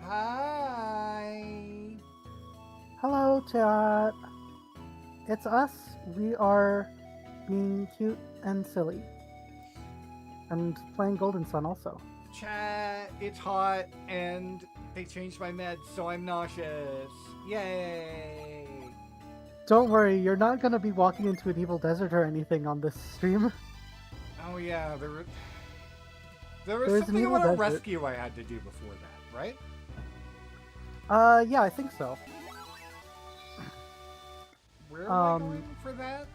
Hi. Hello, chat. It's us. We are being cute and silly. And playing Golden Sun also. Chat, it's hot and they changed my meds, so I'm nauseous. Yay. Don't worry, you're not gonna be walking into an evil desert or anything on this stream. Oh yeah, there was There is an something evil about a desert. rescue I had to do before that, right? Yeah, I think so. Where am I going for that?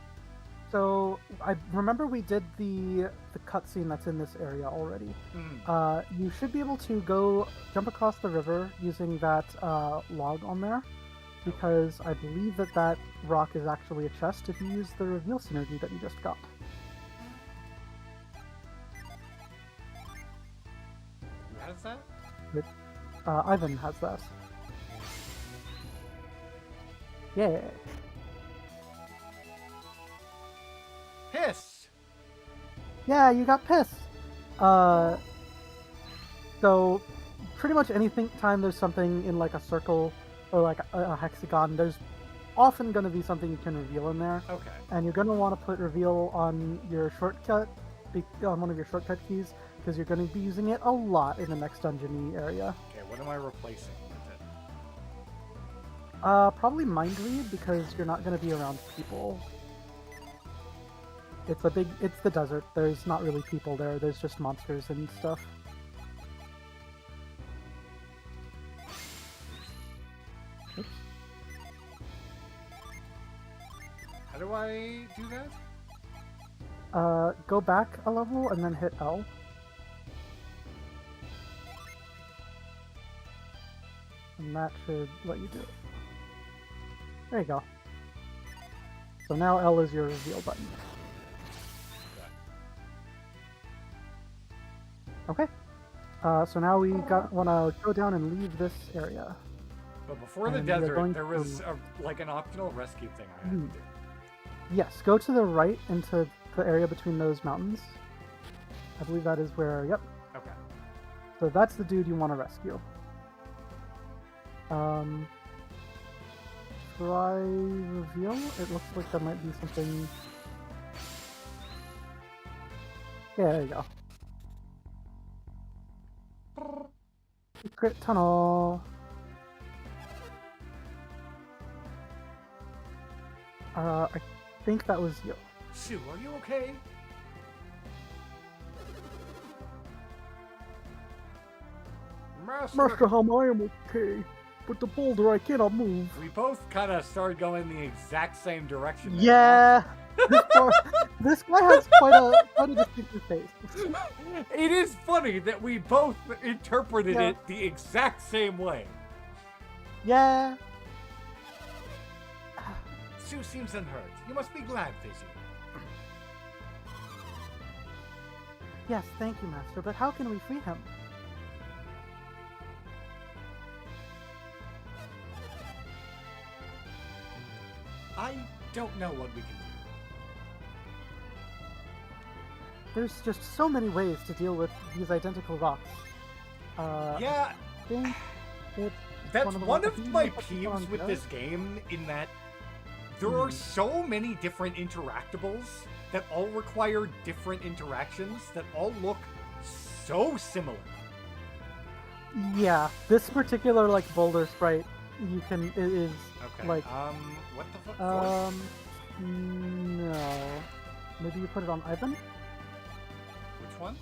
So I remember we did the cutscene that's in this area already. You should be able to go jump across the river using that log on there, because I believe that rock is actually a chest if you use the reveal synergy that you just got. Who has that? Ivan has that. Yeah. Piss. Yeah, you got piss. So pretty much anything time there's something in like a circle or like a hexagon, there's often going to be something you can reveal in there. Okay. And you're going to want to put reveal on your shortcut, on one of your shortcut keys, because you're going to be using it a lot in the next dungeon-y area. Okay, what am I replacing with it? Probably Mind Read, because you're not going to be around people. It's the desert. There's not really people there. There's just monsters and stuff. Oops. How do I do that? Go back a level and then hit L. And that should let you do it. There you go. So now L is your reveal button. Okay. So now we want to go down and leave this area. But before the And we are desert, going there was like an optional rescue thing I had to do. Yes, go to the right into the area between those mountains. I believe that is where, yep. Okay. So that's the dude you want to rescue. Try reveal? It looks like there might be something... Yeah, there you go. Secret tunnel. I think that was you. Sue, are you okay? Master Hum, I am okay, but the boulder I cannot move. We both kind of started going the exact same direction. Yeah, this guy has quite a distinctive face. It is funny that we both interpreted it the exact same way. Yeah. Sue seems unhurt. You must be glad, Fizzy. Yes, thank you, Master, but how can we free him? I don't know what we can do. There's just so many ways to deal with these identical rocks. Yeah, I think that's one of my peeves with this game, in that there are so many different interactables that all require different interactions that all look so similar. Yeah, this particular like boulder sprite is Okay. like what the fuck? no. Maybe you put it on Ivan? Which one?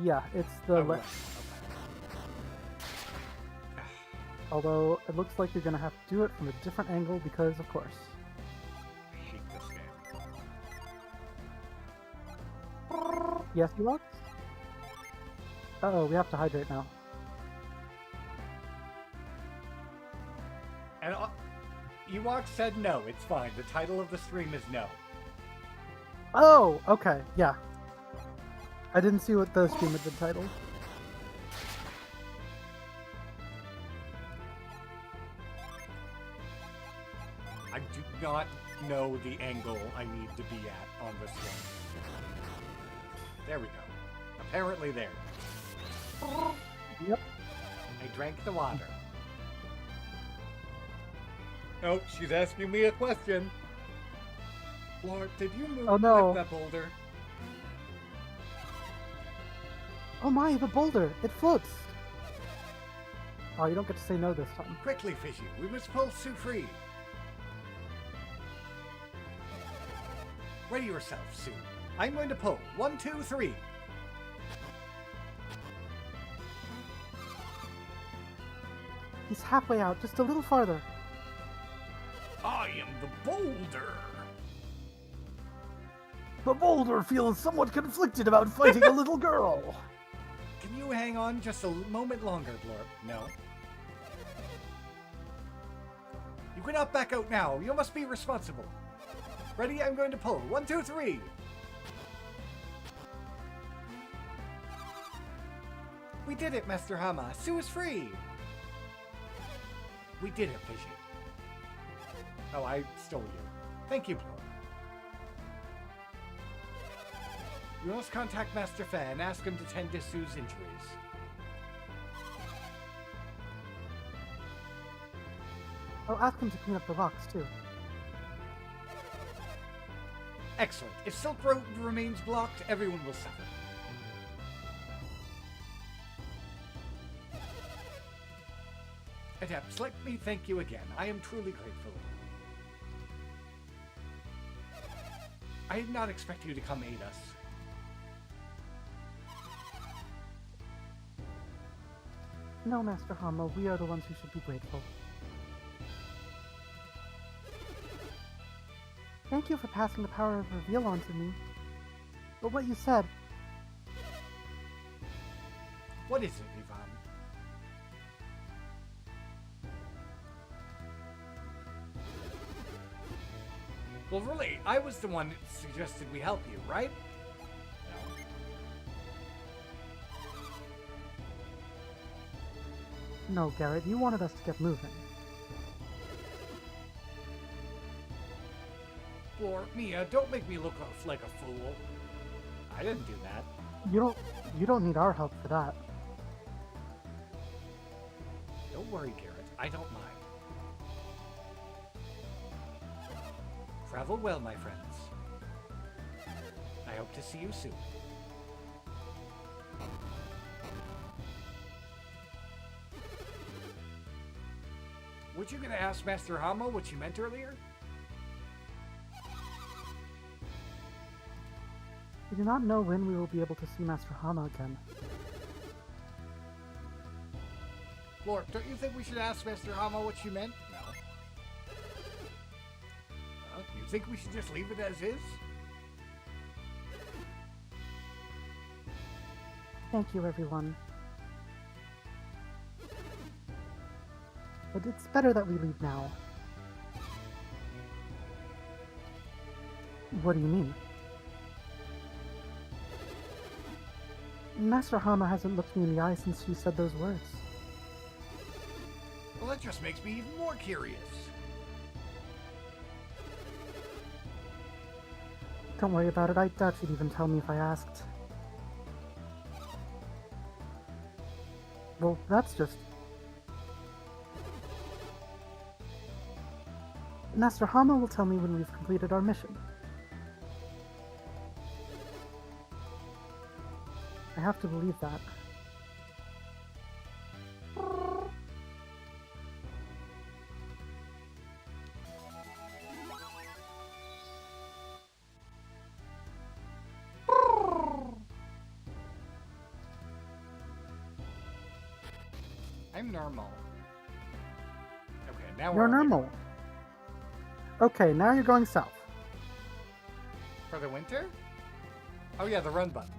Yeah, it's the Right. Okay. Although it looks like you're gonna have to do it from a different angle because, of course. I hate this game. Yes, you are. Uh-oh, we have to hydrate now. And Ewok said no, it's fine. The title of the stream is no. Oh, okay, yeah. I didn't see what the stream had been titled. I do not know the angle I need to be at on this one. There we go. Apparently there. Yep. I drank the water. Oh, she's asking me a question. Lord, did you move lift that boulder? Oh my, the boulder! It floats! Oh, you don't get to say no this time. Quickly, Fishy, we must pull Sue free. Ready yourself, Sue. I'm going to pull. 1, 2, 3. He's halfway out, just a little farther. I am the boulder. The boulder feels somewhat conflicted about fighting a little girl. Can you hang on just a moment longer, Blorp? No. You cannot back out now. You must be responsible. Ready? I'm going to pull. 1, 2, 3. We did it, Master Hama. Sue is free. We did it, Fishy. Oh, I stole you. Thank you, Blorp. You must contact Master Fa and ask him to tend to Sue's injuries. I'll ask him to clean up the rocks, too. Excellent. If Silk Road remains blocked, everyone will suffer. Adepts, let me thank you again. I am truly grateful. I did not expect you to come aid us. No, Master Hama, we are the ones who should be grateful. Thank you for passing the power of reveal on to me. But what you said... What is it, Yvonne? Well, really, I was the one that suggested we help you, right? No, Garrett, you wanted us to get moving. Or, Mia, don't make me look like a fool. I didn't do that. You don't need our help for that. Don't worry, Garrett. I don't mind. Travel well, my friends. I hope to see you soon. Weren't you going to ask Master Hama what you meant earlier? We do not know when we will be able to see Master Hama again. Lord, don't you think we should ask Master Hama what you meant? No. You think we should just leave it as is? Thank you, everyone. But it's better that we leave now. What do you mean? Master Hama hasn't looked me in the eye since she said those words. Well, that just makes me even more curious. Don't worry about it. I doubt she'd even tell me if I asked. Well, that's just... Master Hama will tell me when we've completed our mission. I have to believe that. I'm normal. Okay, now You're normal. Okay, now you're going south. For the winter? Oh yeah, the run button.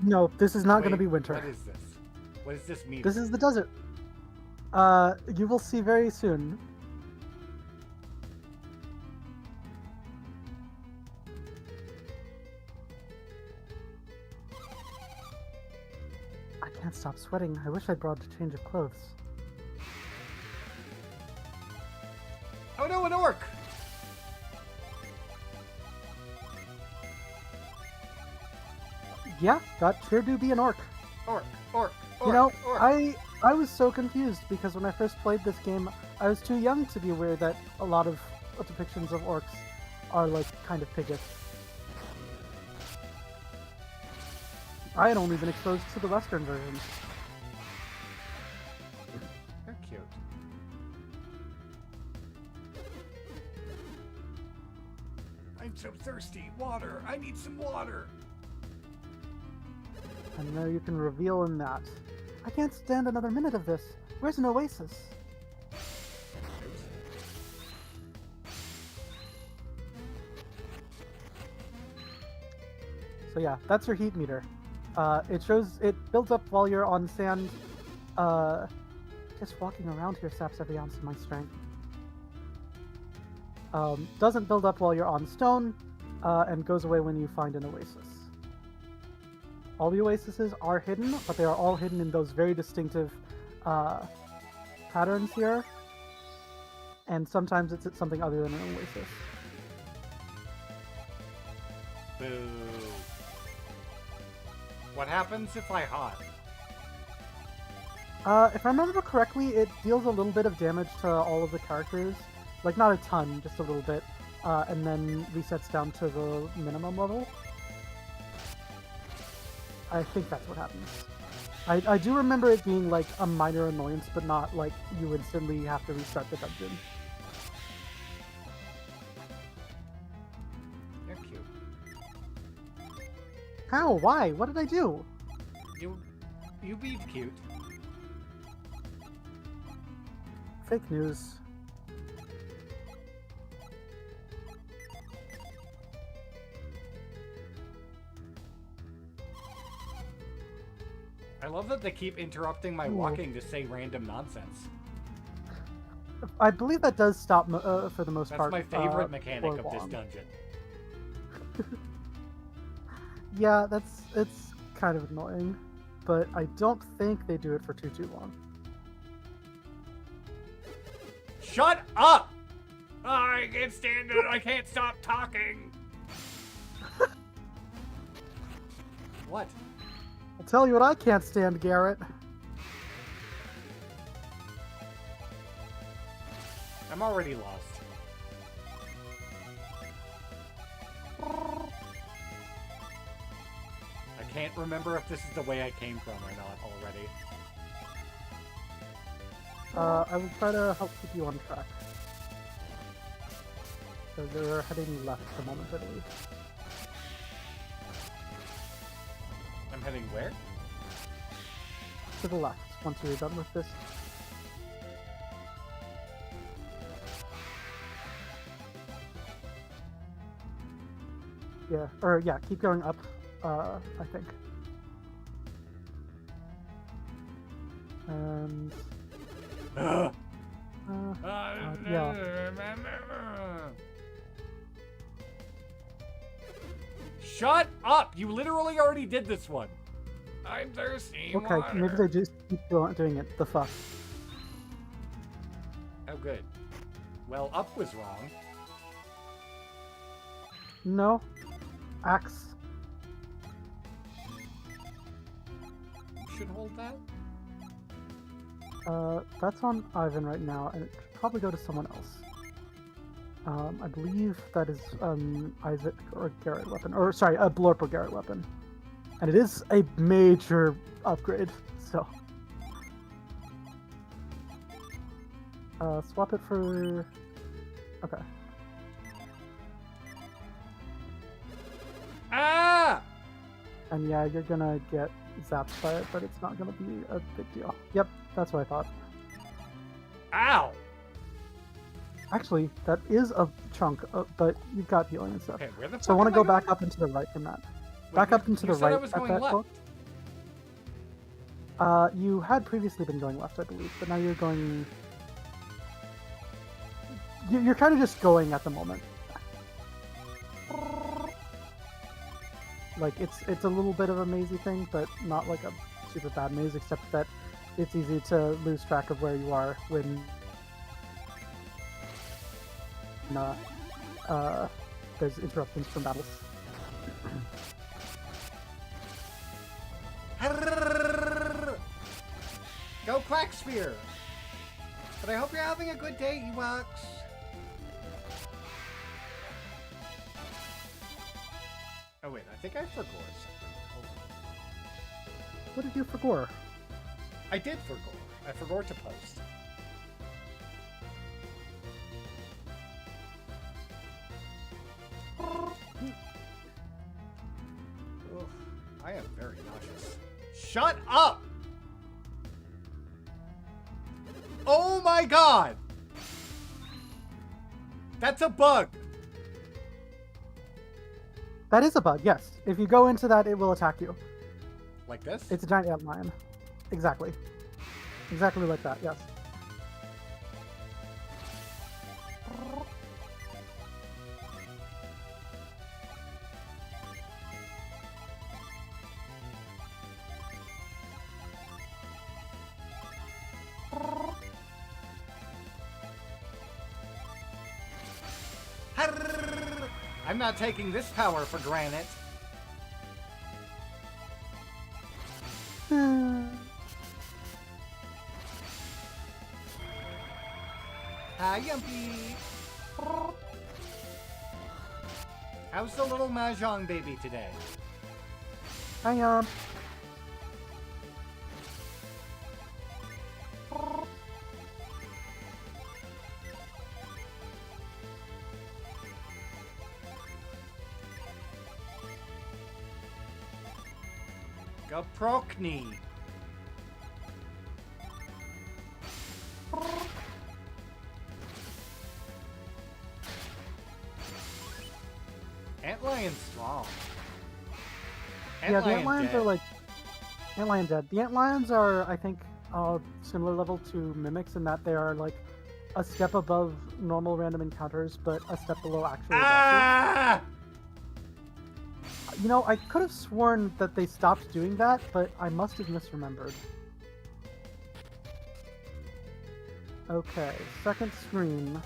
No, this is not going to Wait, be winter. What is this? What does this mean? This is the desert. You will see very soon. I can't stop sweating. I wish I'd brought a change of clothes. Oh no, an orc! Yeah, that sure do be an orc. Orc, orc, orc, You know, orc. I was so confused because when I first played this game, I was too young to be aware that a lot of depictions of orcs are like kind of piggish. I had only been exposed to the Western version. They're cute. I'm so thirsty. Water. I need some water. And now you can reveal in that. I can't stand another minute of this. Where's an oasis? So yeah, that's your heat meter. It builds up while you're on sand. Just walking around here saps every ounce of my strength. Doesn't build up while you're on stone, and goes away when you find an oasis. All the oases are hidden, but they are all hidden in those very distinctive patterns here. And sometimes it's at something other than an oasis. Boo. What happens if I hot? If I remember correctly, it deals a little bit of damage to all of the characters. Like, not a ton, just a little bit. And then resets down to the minimum level. I think that's what happens. I do remember it being, like, a minor annoyance, but not, like, you instantly have to restart the dungeon. You're cute. How? Why? What did I do? You be cute. Fake news. I love that they keep interrupting my walking to say random nonsense. I believe that does stop for the most That's part. my favorite mechanic for of this long. dungeon. Yeah, it's kind of annoying, but I don't think they do it for too long. Shut up! I can't stand it. I can't stop talking. What? I'll tell you what I can't stand, Garrett. I'm already lost. I can't remember if this is the way I came from or not already. I will try to help keep you on track. So they're heading left at the moment, I believe. I'm heading where? To the left, once you're done with this. Yeah, or yeah, keep going up, I think. And... yeah. Shut up! You literally already did this one. I'm thirsty. Okay, water. maybe they just keep doing it. The fuck. Oh, good. Well, up was wrong. No. Axe. You should hold that. That's on Ivan right now, and it should probably go to someone else. I believe that is Isaac or Garrett weapon, or sorry, a Blorp or Garrett weapon, and it is a major upgrade. So, swap it for. Okay. Ah! And yeah, you're gonna get zapped by it, but it's not gonna be a big deal. Yep, that's what I thought. Ow! Actually, that is a chunk, but you've got healing and stuff. Okay, where the fuck So I want to am go going? back up and to the right from that. Wait, Back you- up and to you the said I right was at going that left. book. You had previously been going left, I believe, but now you're going... You're kind of just going at the moment. Like, it's a little bit of a mazy thing, but not like a super bad maze, except that it's easy to lose track of where you are when there's interruptions from battles. Go Quacksphere! But I hope you're having a good day, Ewoks. Oh wait, I think I forgot something. What did you forget? I did forgot. I forgot to post. Ugh, I am very nauseous. Shut up! Oh my god! That's a bug! That is a bug, yes. If you go into that, it will attack you. Like this? It's a giant ant lion. Exactly. Exactly like that, yes. I'm not taking this power for granted. Hi, Yumpy. How's the little Mahjong baby today? Hi, Gaprokni. Antlion's strong. yeah, the antlions are like... Antlion dead. The antlions are, I think, similar level to mimics in that they are like a step above normal random encounters, but a step below actual bosses. Ah! You know, I could have sworn that they stopped doing that, but I must have misremembered. Okay, second screen.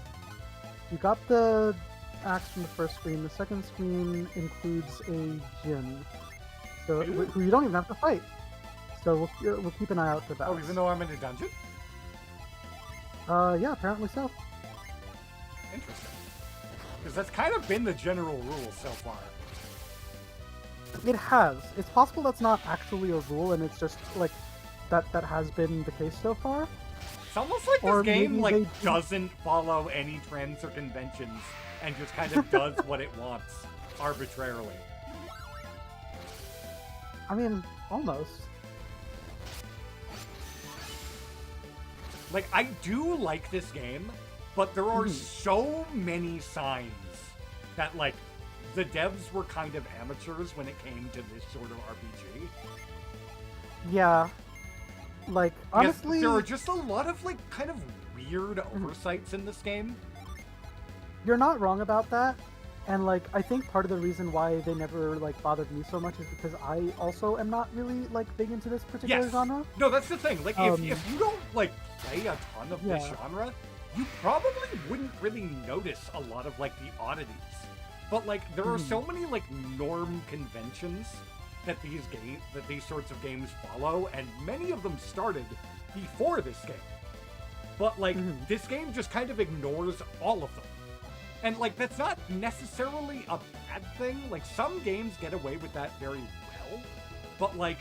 You got the axe from the first screen. The second screen includes a Jin, so who you don't even have to fight. So we'll keep an eye out for that. Oh, even though I'm in a dungeon? Yeah, apparently so. Interesting. Because that's kind of been the general rule so far. It has. It's possible that's not actually a rule, and it's just like that has been the case so far. It's almost like Or this game maybe they doesn't follow any trends or conventions and just kind of does what it wants arbitrarily. I mean, almost. Like, I do like this game, but there are so many signs that, like, the devs were kind of amateurs when it came to this sort of RPG. Yeah. Like, honestly... Yes, there are just a lot of, like, kind of weird oversights in this game. You're not wrong about that. And, like, I think part of the reason why they never, like, bothered me so much is because I also am not really, like, big into this particular genre. No, that's the thing. Like, if you don't, like, play a ton of this genre, you probably wouldn't really notice a lot of, like, the oddities. But, like, there are so many, like, norm conventions that these sorts of games follow, and many of them started before this game. But, like, this game just kind of ignores all of them. And, like, that's not necessarily a bad thing. Like, some games get away with that very well. But, like,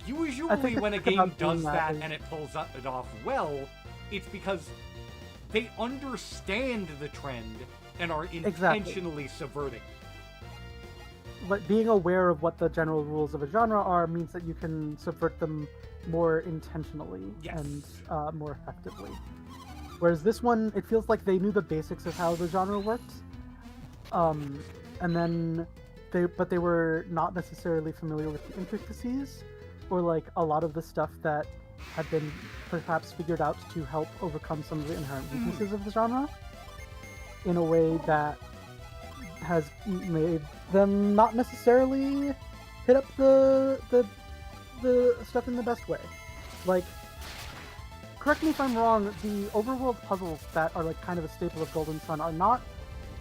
usually when a game does that and it pulls it off well, it's because they understand the trend and are intentionally subverting. But being aware of what the general rules of a genre are means that you can subvert them more intentionally and more effectively. Whereas this one, it feels like they knew the basics of how the genre worked, and then they were not necessarily familiar with the intricacies, or like a lot of the stuff that had been perhaps figured out to help overcome some of the inherent weaknesses of the genre, in a way that has made them not necessarily hit up the stuff in the best way. Like, correct me if I'm wrong, the overworld puzzles that are like kind of a staple of Golden Sun are not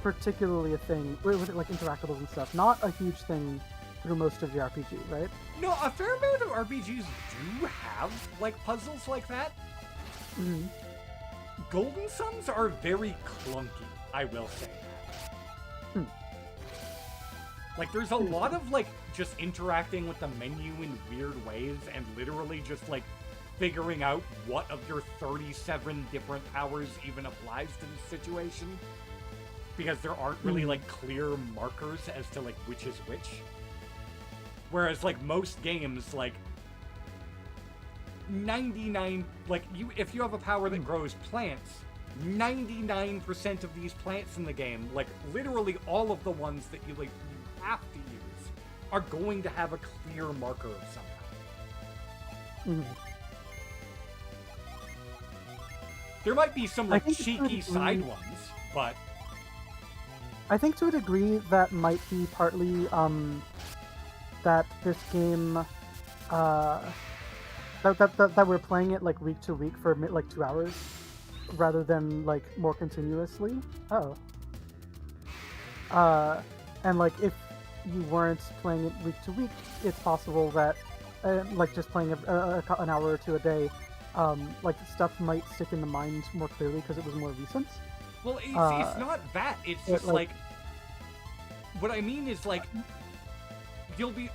particularly a thing, with like interactables and stuff, not a huge thing through most of the RPG, right? No, a fair amount of RPGs do have, like, puzzles like that. Mm-hmm. Golden Suns are very clunky, I will say that. Hmm. Like, there's a lot of, like, just interacting with the menu in weird ways and literally just, like, figuring out what of your 37 different powers even applies to the situation. Because there aren't really, like, clear markers as to, like, which is which. Whereas, like, most games, like, 99, like, if you have a power that grows plants, 99% of these plants in the game, like, literally all of the ones that you, like, you have to use, are going to have a clear marker of some kind. There might be some, like, cheeky side ones, but... I think to a degree that might be partly, that this game, that we're playing it, like, week to week for, like, 2 hours, rather than, like, more continuously. Oh. And, like, if you weren't playing it week to week, it's possible that, like, just playing an hour or two a day, like, stuff might stick in the mind more clearly because it was more recent. Well, it's not that. It's just, like, what I mean is, like, there'll be,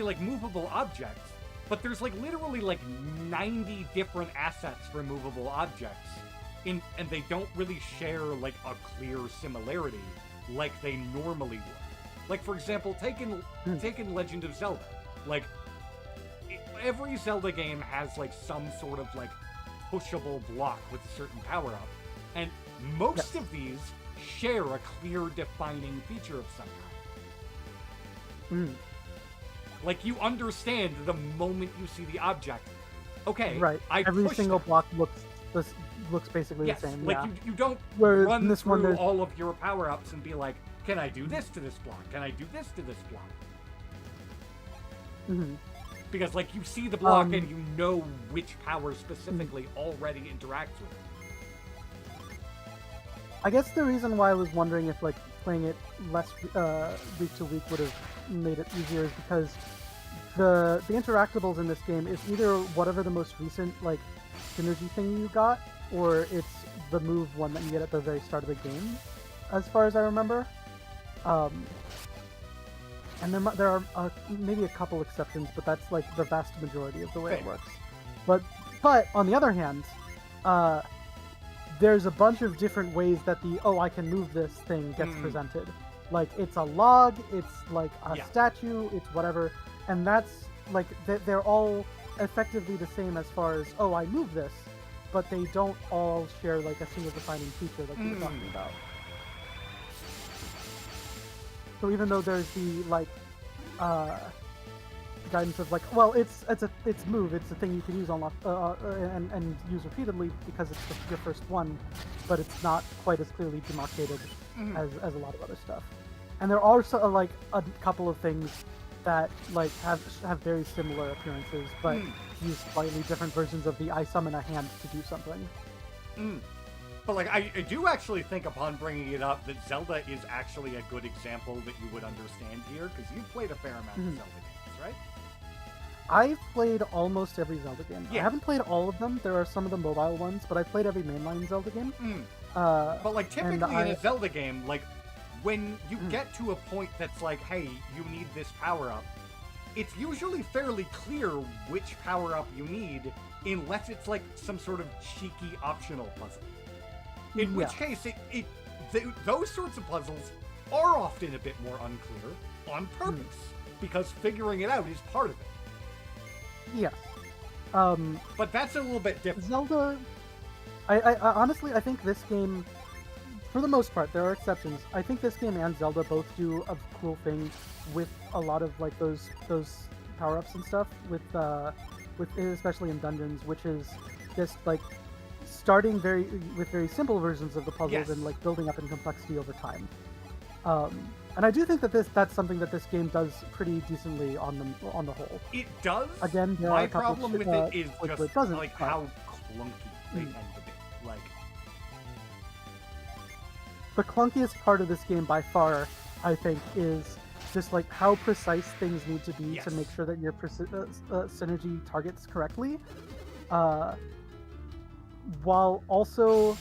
like, movable objects, but there's, like, literally, like, 90 different assets for movable objects, and they don't really share, like, a clear similarity like they normally would. Like, for example, taking Legend of Zelda. Like, every Zelda game has, like, some sort of, like, pushable block with a certain power-up, and most of these share a clear defining feature of some kind. Like, you understand the moment you see the object. Okay, right. Every single block looks basically the same. Like, yeah. you don't Whereas run this through all of your power-ups and be like, can I do this to this block? Can I do this to this block? Because, like, you see the block and you know which power specifically already interacts with it. I guess the reason why I was wondering if, like, playing it less week to week would have made it easier is because the interactables in this game is either whatever the most recent, like, synergy thing you got, or it's the move one that you get at the very start of the game, as far as I remember. And there are maybe a couple exceptions, but that's, like, the vast majority of the way it works. But on the other hand, there's a bunch of different ways that I can move this thing gets presented. Like, it's a log, it's, like, a statue, it's whatever, and that's, like, they're all effectively the same as far as, I move this, but they don't all share, like, a single defining feature like you were talking about. So even though there's the, like, guidance of, like, well, it's move, it's a thing you can use and use repeatedly because it's your first one, but it's not quite as clearly demarcated as a lot of other stuff. And there are also, like, a couple of things that, like, have very similar appearances, but use slightly different versions of the I summon a hand to do something. But, like, I do actually think, upon bringing it up, that Zelda is actually a good example that you would understand here, because you've played a fair amount of Zelda games, right? I've played almost every Zelda game. Yeah. I haven't played all of them. There are some of the mobile ones, but I've played every mainline Zelda game. But, like, typically in a Zelda game, like, when you get to a point that's like, hey, you need this power-up, it's usually fairly clear which power-up you need, unless it's, like, some sort of cheeky optional puzzle. In which case, those sorts of puzzles are often a bit more unclear on purpose, because figuring it out is part of it. Yes. But that's a little bit different. Zelda... I honestly, I think this game, for the most part, there are exceptions. I think this game and Zelda both do a cool thing with a lot of, like, those power-ups and stuff, with especially in dungeons, which is just, like, starting with very simple versions of the puzzles and, like, building up in complexity over time. And I do think that that's something that this game does pretty decently on the whole. It does. Again, my problem with it is just like how clunky they tend to be. Like, the clunkiest part of this game by far, I think, is just like how precise things need to be Yes. to make sure that your synergy targets correctly, while also.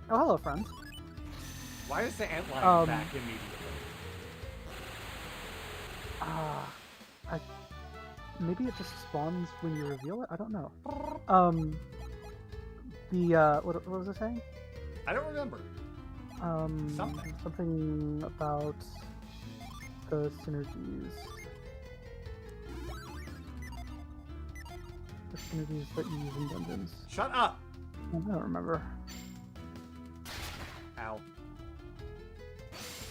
Oh, hello, friend. Why is the antlion back immediately? Maybe it just spawns when you reveal it. I don't know. What was I saying? I don't remember. Something about the synergies. The synergies that you use in dungeons. Shut up! I don't remember. Ow.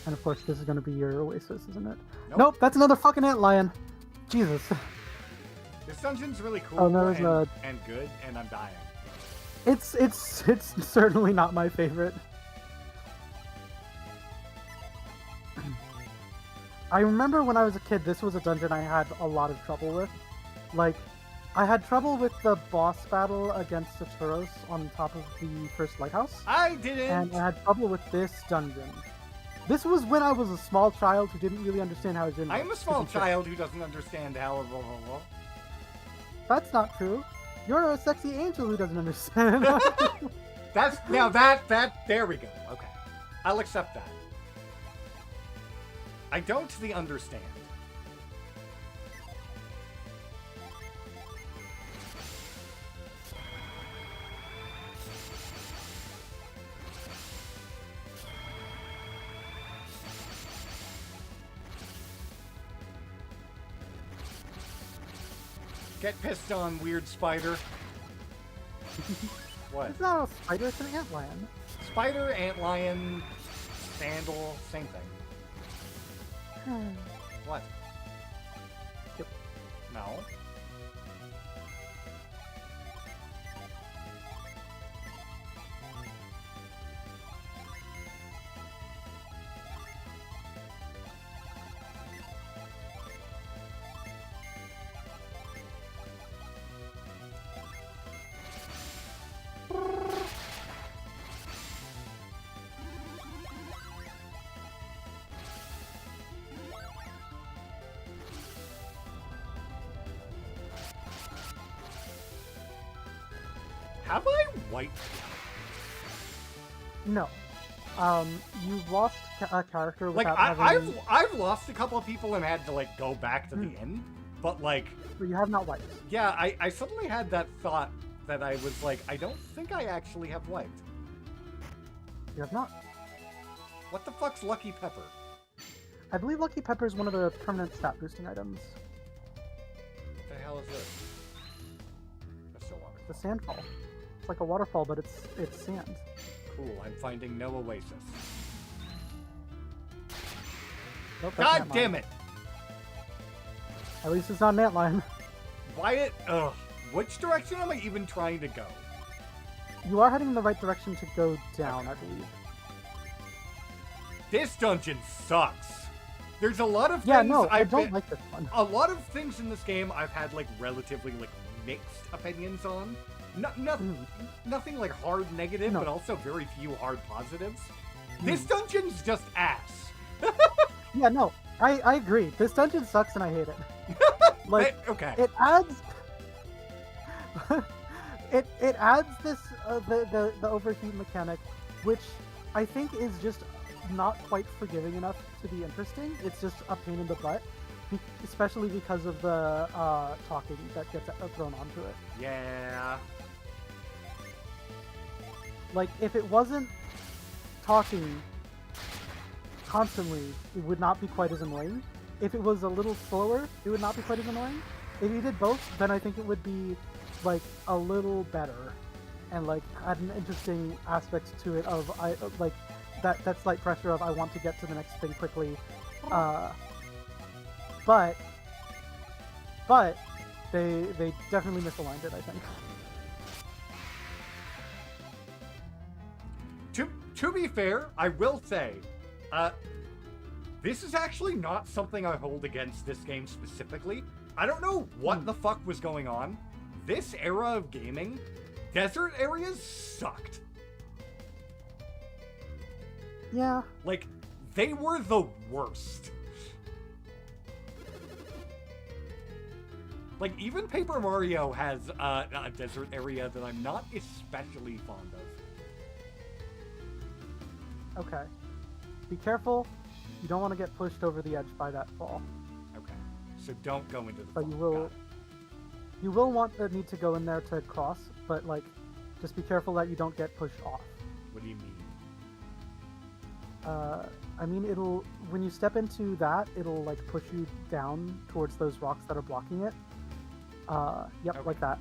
And of course, this is going to be your oasis, isn't it? Nope. That's another fucking antlion. Jesus. This dungeon's really cool and good, and I'm dying. It's certainly not my favorite. I remember when I was a kid, this was a dungeon I had a lot of trouble with. Like, I had trouble with the boss battle against Saturos on top of the first lighthouse. I didn't! And I had trouble with this dungeon. This was when I was a small child who didn't really understand how a dungeon works. I'm a small child who doesn't understand how... That's not true. You're a sexy angel who doesn't understand. There we go. Okay. I'll accept that. I don't understand. Get pissed on, weird spider. What? It's not a spider, it's an antlion. Spider, antlion, sandal, same thing. What? Yep. No. Have I wiped? No. You've lost a character Like, without having... I've lost a couple of people and had to, like, go back to the end. But, like... But you have not wiped. Yeah, I suddenly had that thought that I was like, I don't think I actually have wiped. You have not. What the fuck's Lucky Pepper? I believe Lucky Pepper is one of the permanent stat boosting items. What the hell is this? That's so wonderful. The sandfall. It's like a waterfall, but it's sand. Cool, I'm finding no oasis. Nope, God damn it! At least it's not an antlion. Wyatt, ugh. Which direction am I even trying to go? You are heading in the right direction to go down, I believe. This dungeon sucks. There's a lot of things Yeah, no, I don't like this one. A lot of things in this game I've had, like, relatively, like, mixed opinions on. Nothing, like, hard negative, but also very few hard positives. This dungeon's just ass. Yeah, no, I agree. This dungeon sucks and I hate it. Like, okay. It adds... it adds this, the overheat mechanic, which I think is just not quite forgiving enough to be interesting. It's just a pain in the butt, especially because of the talking that gets thrown onto it. Yeah. Like, if it wasn't talking constantly, it would not be quite as annoying. If it was a little slower, it would not be quite as annoying. If you did both, then I think it would be, like, a little better. And, like, add an interesting aspect to it of, like, that slight pressure of I want to get to the next thing quickly. But they definitely misaligned it, I think. To be fair, I will say, this is actually not something I hold against this game specifically. I don't know what the fuck was going on. This era of gaming, desert areas sucked. Yeah. Like, They were the worst. Like, even Paper Mario has a desert area that I'm not especially fond of. Okay. Be careful. You don't want to get pushed over the edge by that fall. Okay. So don't go into the But fall. you will want need to go in there to cross, but like, just be careful that you don't get pushed off. What do you mean? I mean, when you step into that, it'll like push you down towards those rocks that are blocking it. Yep, Okay. like that.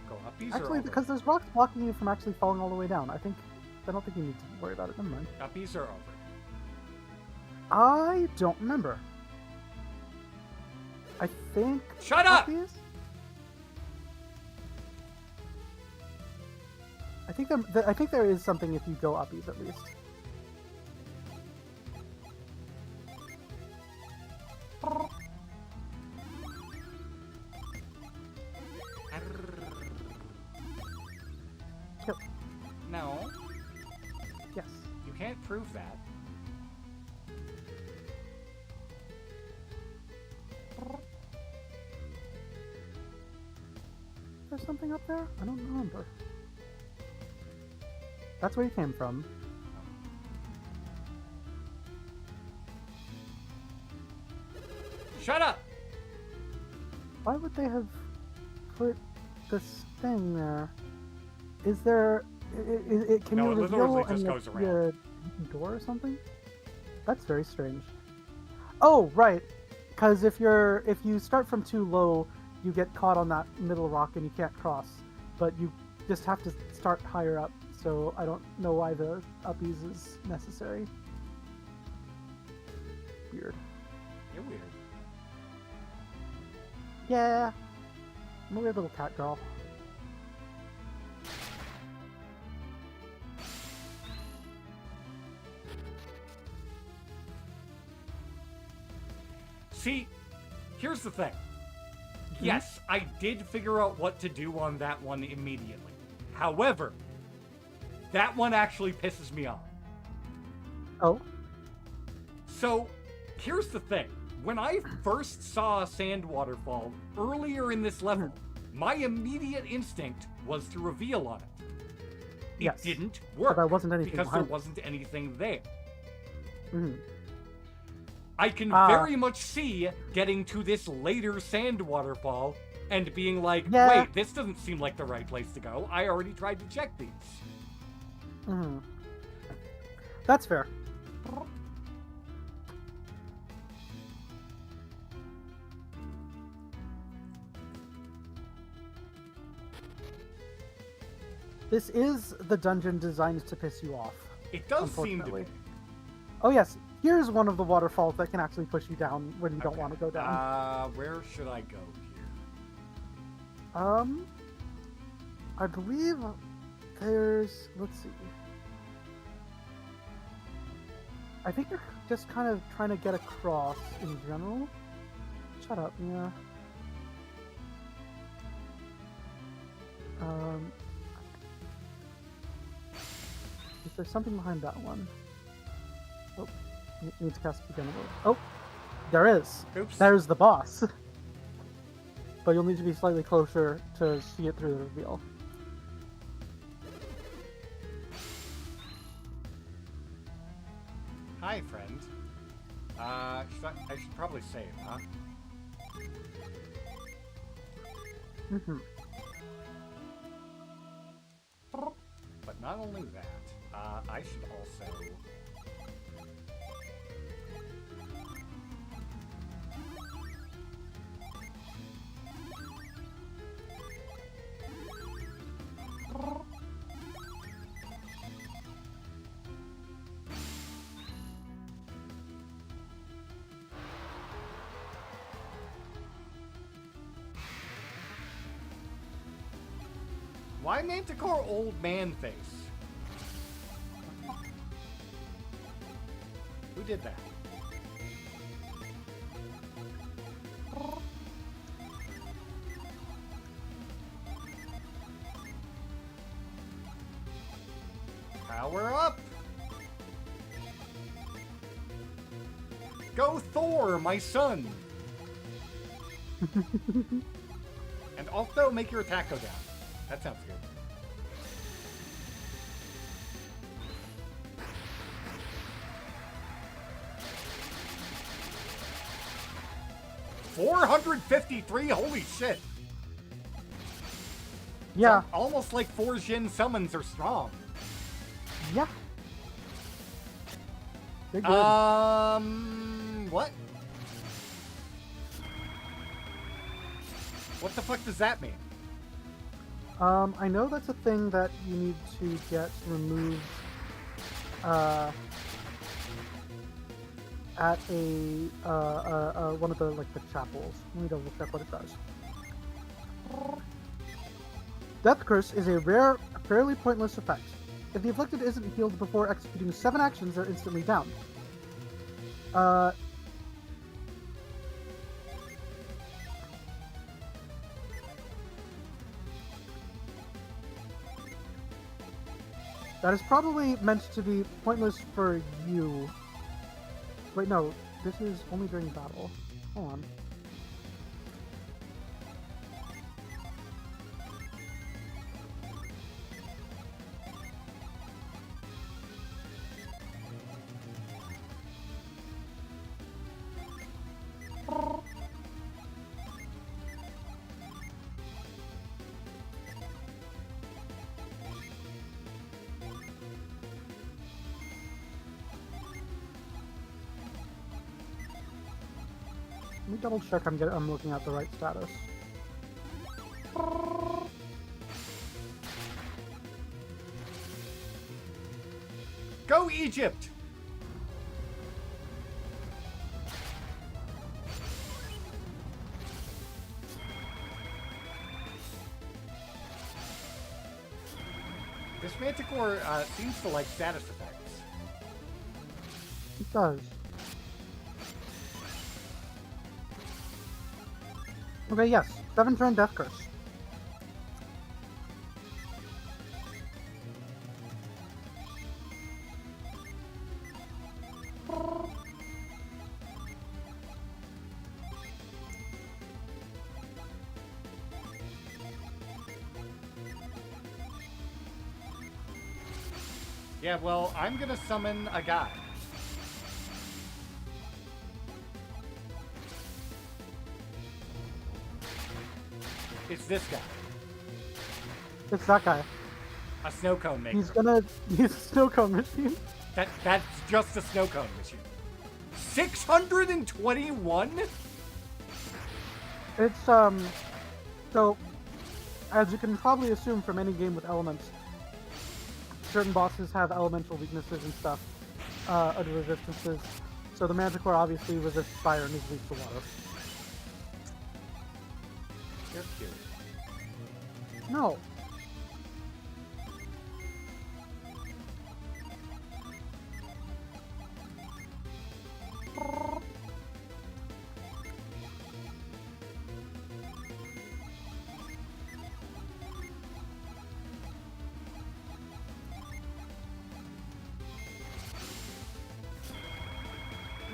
Go up these Actually, or because there's rocks blocking you from actually falling all the way down. I don't think you need to worry about it. Never mind. Uppies are over. I don't remember. I think. Shut up! Uppies? I think there is something if you go uppies at least. Yep. No, Yes. you can't prove that. There's something up there? I don't remember. That's where you came from. Shut up! Why would they have put this thing there? Is there? Can No, you it reveal literally just any goes idea around. door or something? That's very strange. Oh, right. Because if you start from too low, you get caught on that middle rock and you can't cross. But you just have to start higher up. So I don't know why the uppies is necessary. Weird. You're weird. Yeah. I'm a weird little cat girl. See, here's the thing. Yes, I did figure out what to do on that one immediately. However, that one actually pisses me off. Oh? So, here's the thing. When I first saw a sand waterfall earlier in this level, my immediate instinct was to reveal on it. It Yes. didn't work there wasn't anything because there behind it. wasn't anything there. Mhm. I can very much see getting to this later sand waterfall and being like, Yeah. wait, this doesn't seem like the right place to go. I already tried to check these. Mhm. That's fair. This is the dungeon designed to piss you off. It does seem to be. Unfortunately. Oh yes, here's one of the waterfalls that can actually push you down when you don't Okay. want to go down. Where should I go here? I believe there's, let's see. I think you're just kind of trying to get across in general. Shut up, Mia. Is there something behind that one? Oh, you need to cast again. Oh, there is. Oops. There's the boss. But you'll need to be slightly closer to see it through the reveal. Hi, friend. I should probably save, huh? Mm-hmm. But not only that, I should also... Why Manticore old man face? Who did that? Power up! Go Thor, my son! And also make your attack go down. That sounds good. $453? Holy shit! Yeah. So almost like 4 Jin summons are strong. Yeah. They're good. What? What the fuck does that mean? I know that's a thing that you need to get removed, at one of the, like, the chapels. Let me double check what it does. Death Curse is a rare, fairly pointless effect. If the afflicted isn't healed before executing 7 actions, they're instantly down. That is probably meant to be pointless for you. Wait, no. This is only during battle. Hold on. Let me double check I'm looking at the right status. Go Egypt! This Manticore seems to like status effects. It does. Okay, yes. 7-turn Death Curse. Yeah, well, I'm gonna summon a guy. It's this guy. It's that guy. A snow cone maker. He's a snow cone machine. That's just a snow cone machine. 621? It's, so, as you can probably assume from any game with elements, certain bosses have elemental weaknesses and stuff, other resistances. So the Manticore obviously resists fire and is weak to water. You're cute. No.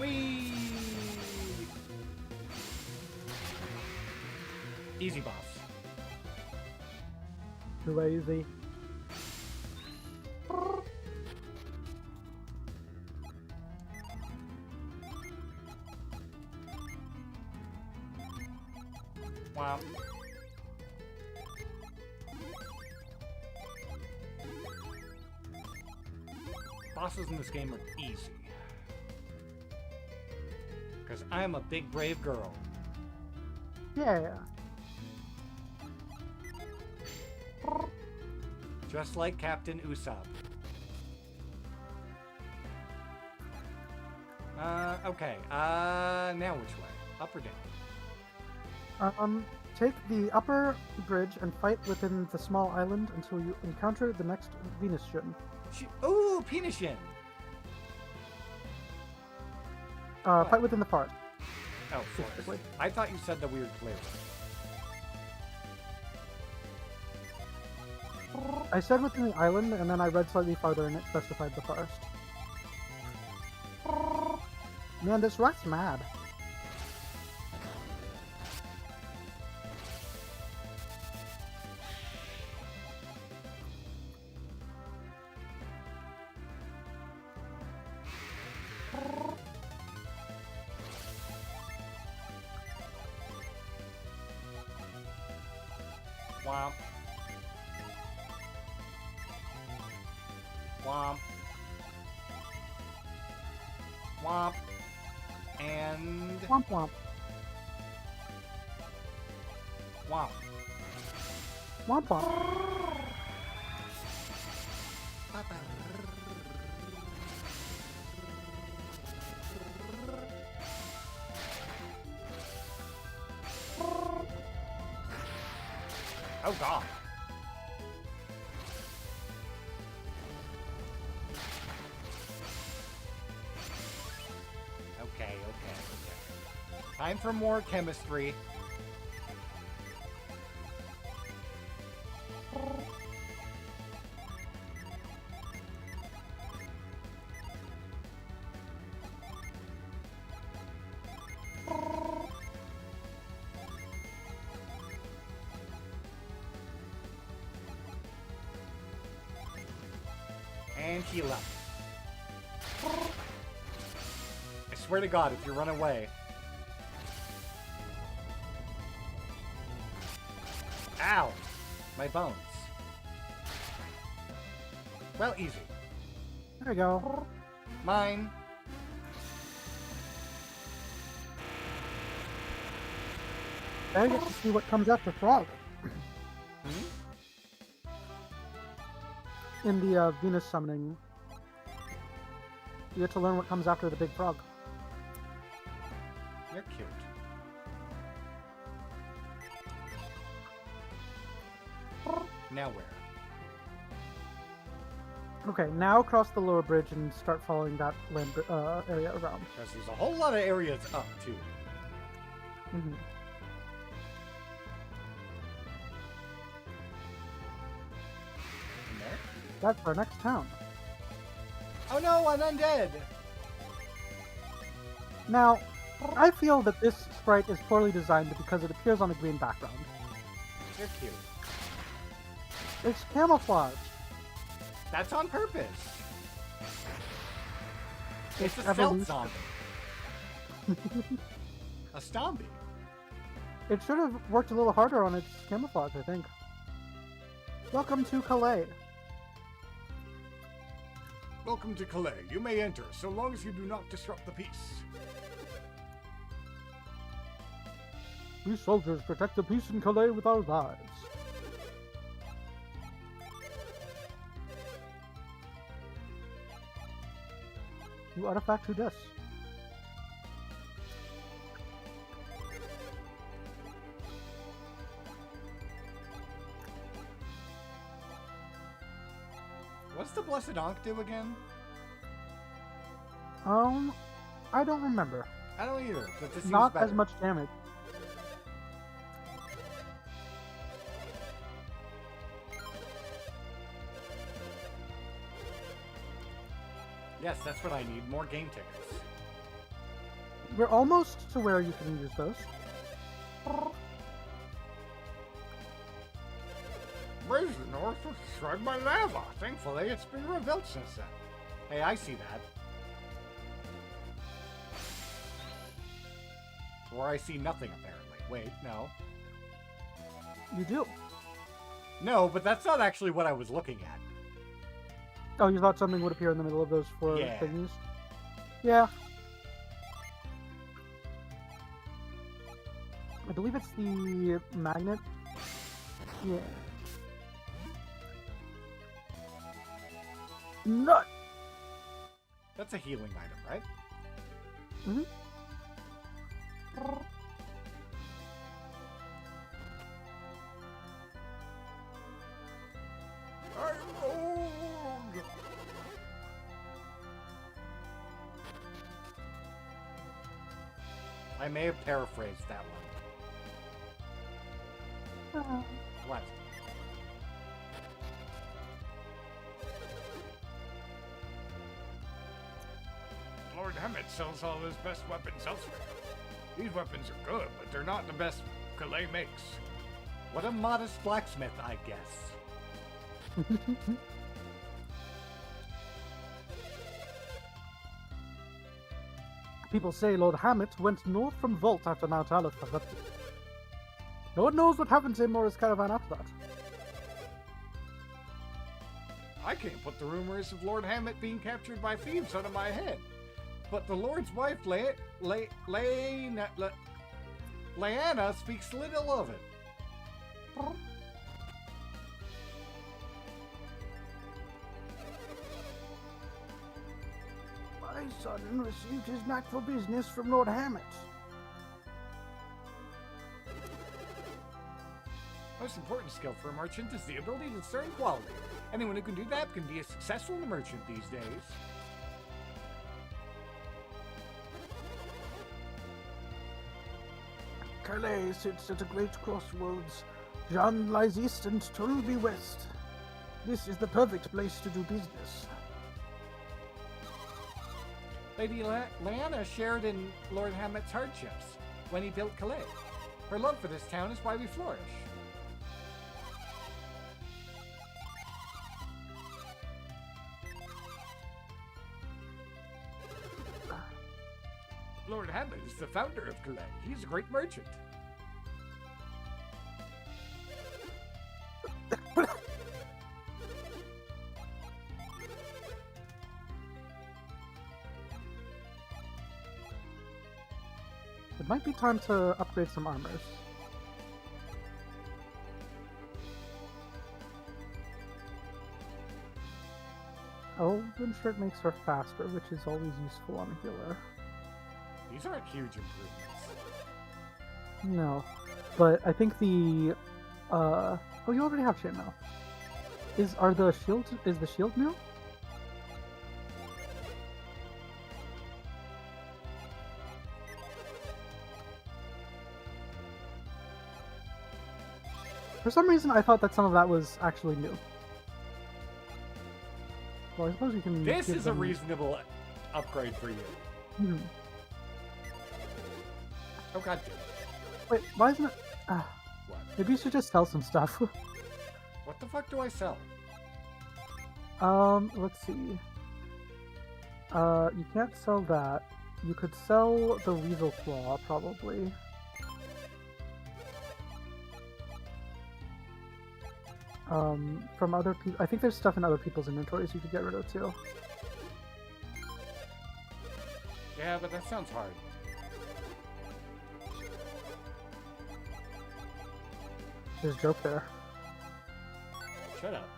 Whee! Easy boss. Too lazy. Wow. Bosses in this game are easy. Because I'm a big, brave girl. Yeah. Just like Captain Usopp. Okay. Now which way? Up or down? Take the upper bridge and fight within the small island until you encounter the next Venus Shin. Ooh, Penis Shin! Fight within the forest. Oh, forest. I thought you said the weird flavor. I said within the island, and then I read slightly farther and it specified the forest. Man, this rock's mad. Womp. Womp. Womp. And... Womp womp. Womp. Womp womp. Oh god. Okay. Time for more chemistry. And he left. I swear to God, if you run away. Ow! My bones. Well, easy. There we go. Mine. Now you get to see what comes after Frog. Hmm? In the Venus summoning, you get to learn what comes after the big frog. You're cute. Now where? Okay, now cross the lower bridge and start following that land area around. Because there's a whole lot of areas up, too. Mm-hmm. In there? That's our next town. Oh no, I'm undead! Now, I feel that this sprite is poorly designed because it appears on a green background. You're cute. It's camouflage. That's on purpose. It's a stealth evolution. zombie. A zombie. It should have worked a little harder on its camouflage, I think. Welcome to Calais. Welcome to Calais. You may enter, so long as you do not disrupt the peace. We soldiers protect the peace in Calais with our lives. You artifact who this? What's the Blessed Ankh do again? I don't remember. I don't either, but this seems Not better. as much damage. Yes, that's what I need. More game tickets. We're almost to where you can use those. Bridge to the north was destroyed by lava. Thankfully, it's been rebuilt since then. Hey, I see that. Or I see nothing, apparently. Wait, no. You do. No, but that's not actually what I was looking at. Oh, you thought something would appear in the middle of those four Yeah. thingies? Yeah. I believe it's the magnet. Yeah. Nut! That's a healing item, right? Mm-hmm. I'm old. I may have paraphrased that one. What? Lord Hammett sells all his best weapons elsewhere. These weapons are good, but they're not the best Calais makes. What a modest blacksmith, I guess. People say Lord Hammett went north from Vault after Mount Aleph erupted. No one knows what happened to him or his caravan after that. I can't put the rumors of Lord Hammett being captured by thieves out of my head. But the Lord's wife, Lyanna, speaks little of it. My son received his knack for business from Lord Hammett. Most important skill for a merchant is the ability to discern quality. Anyone who can do that can be a successful merchant these days. Calais sits at a great crossroads. Jeanne lies east and Tolby west. This is the perfect place to do business. Lady Lyanna shared in Lord Hammett's hardships when he built Calais. Her love for this town is why we flourish. Lord Hammett is the founder of Calais. He's a great merchant. It might be time to upgrade some armors. Elven Shirt makes her faster, which is always useful on a healer. These aren't huge improvements. No, but I think the oh, you already have chainmail. Is the shield new? For some reason, I thought that some of that was actually new. Well, I suppose you can. This give is them... a reasonable upgrade for you. Hmm. Oh god damn it. Wait, why isn't it? What? Maybe you should just sell some stuff. What the fuck do I sell? Let's see. You can't sell that. You could sell the Weasel Claw, probably. From other people. I think there's stuff in other people's inventories you could get rid of too. Yeah, but that sounds hard. There's a joke there. Shut up.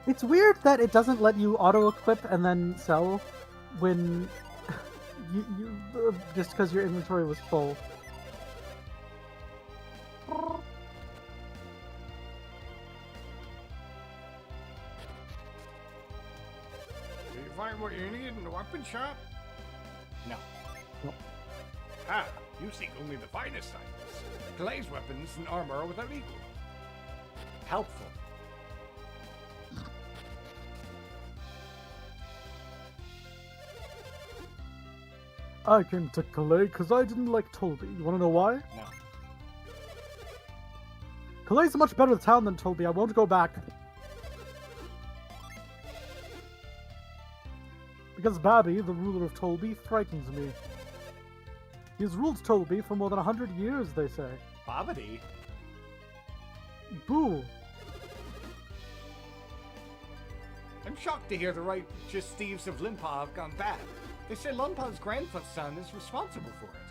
It's weird that it doesn't let you auto-equip and then sell when you just because your inventory was full. Did you find what you need in the weapon shop? No. Ah, you seek only the finest items. Calais weapons and armor are without equal. Helpful. I came to Calais because I didn't like Tolby. You want to know why? No. Calais is a much better town than Tolby. I won't go back. Because Zabby, the ruler of Tolby, frightens me. He has ruled Tolby for more than 100 years, they say. Bobbity? Boo! I'm shocked to hear the righteous thieves of Limpa have gone bad. They say Lumpa's grandfoot son is responsible for it.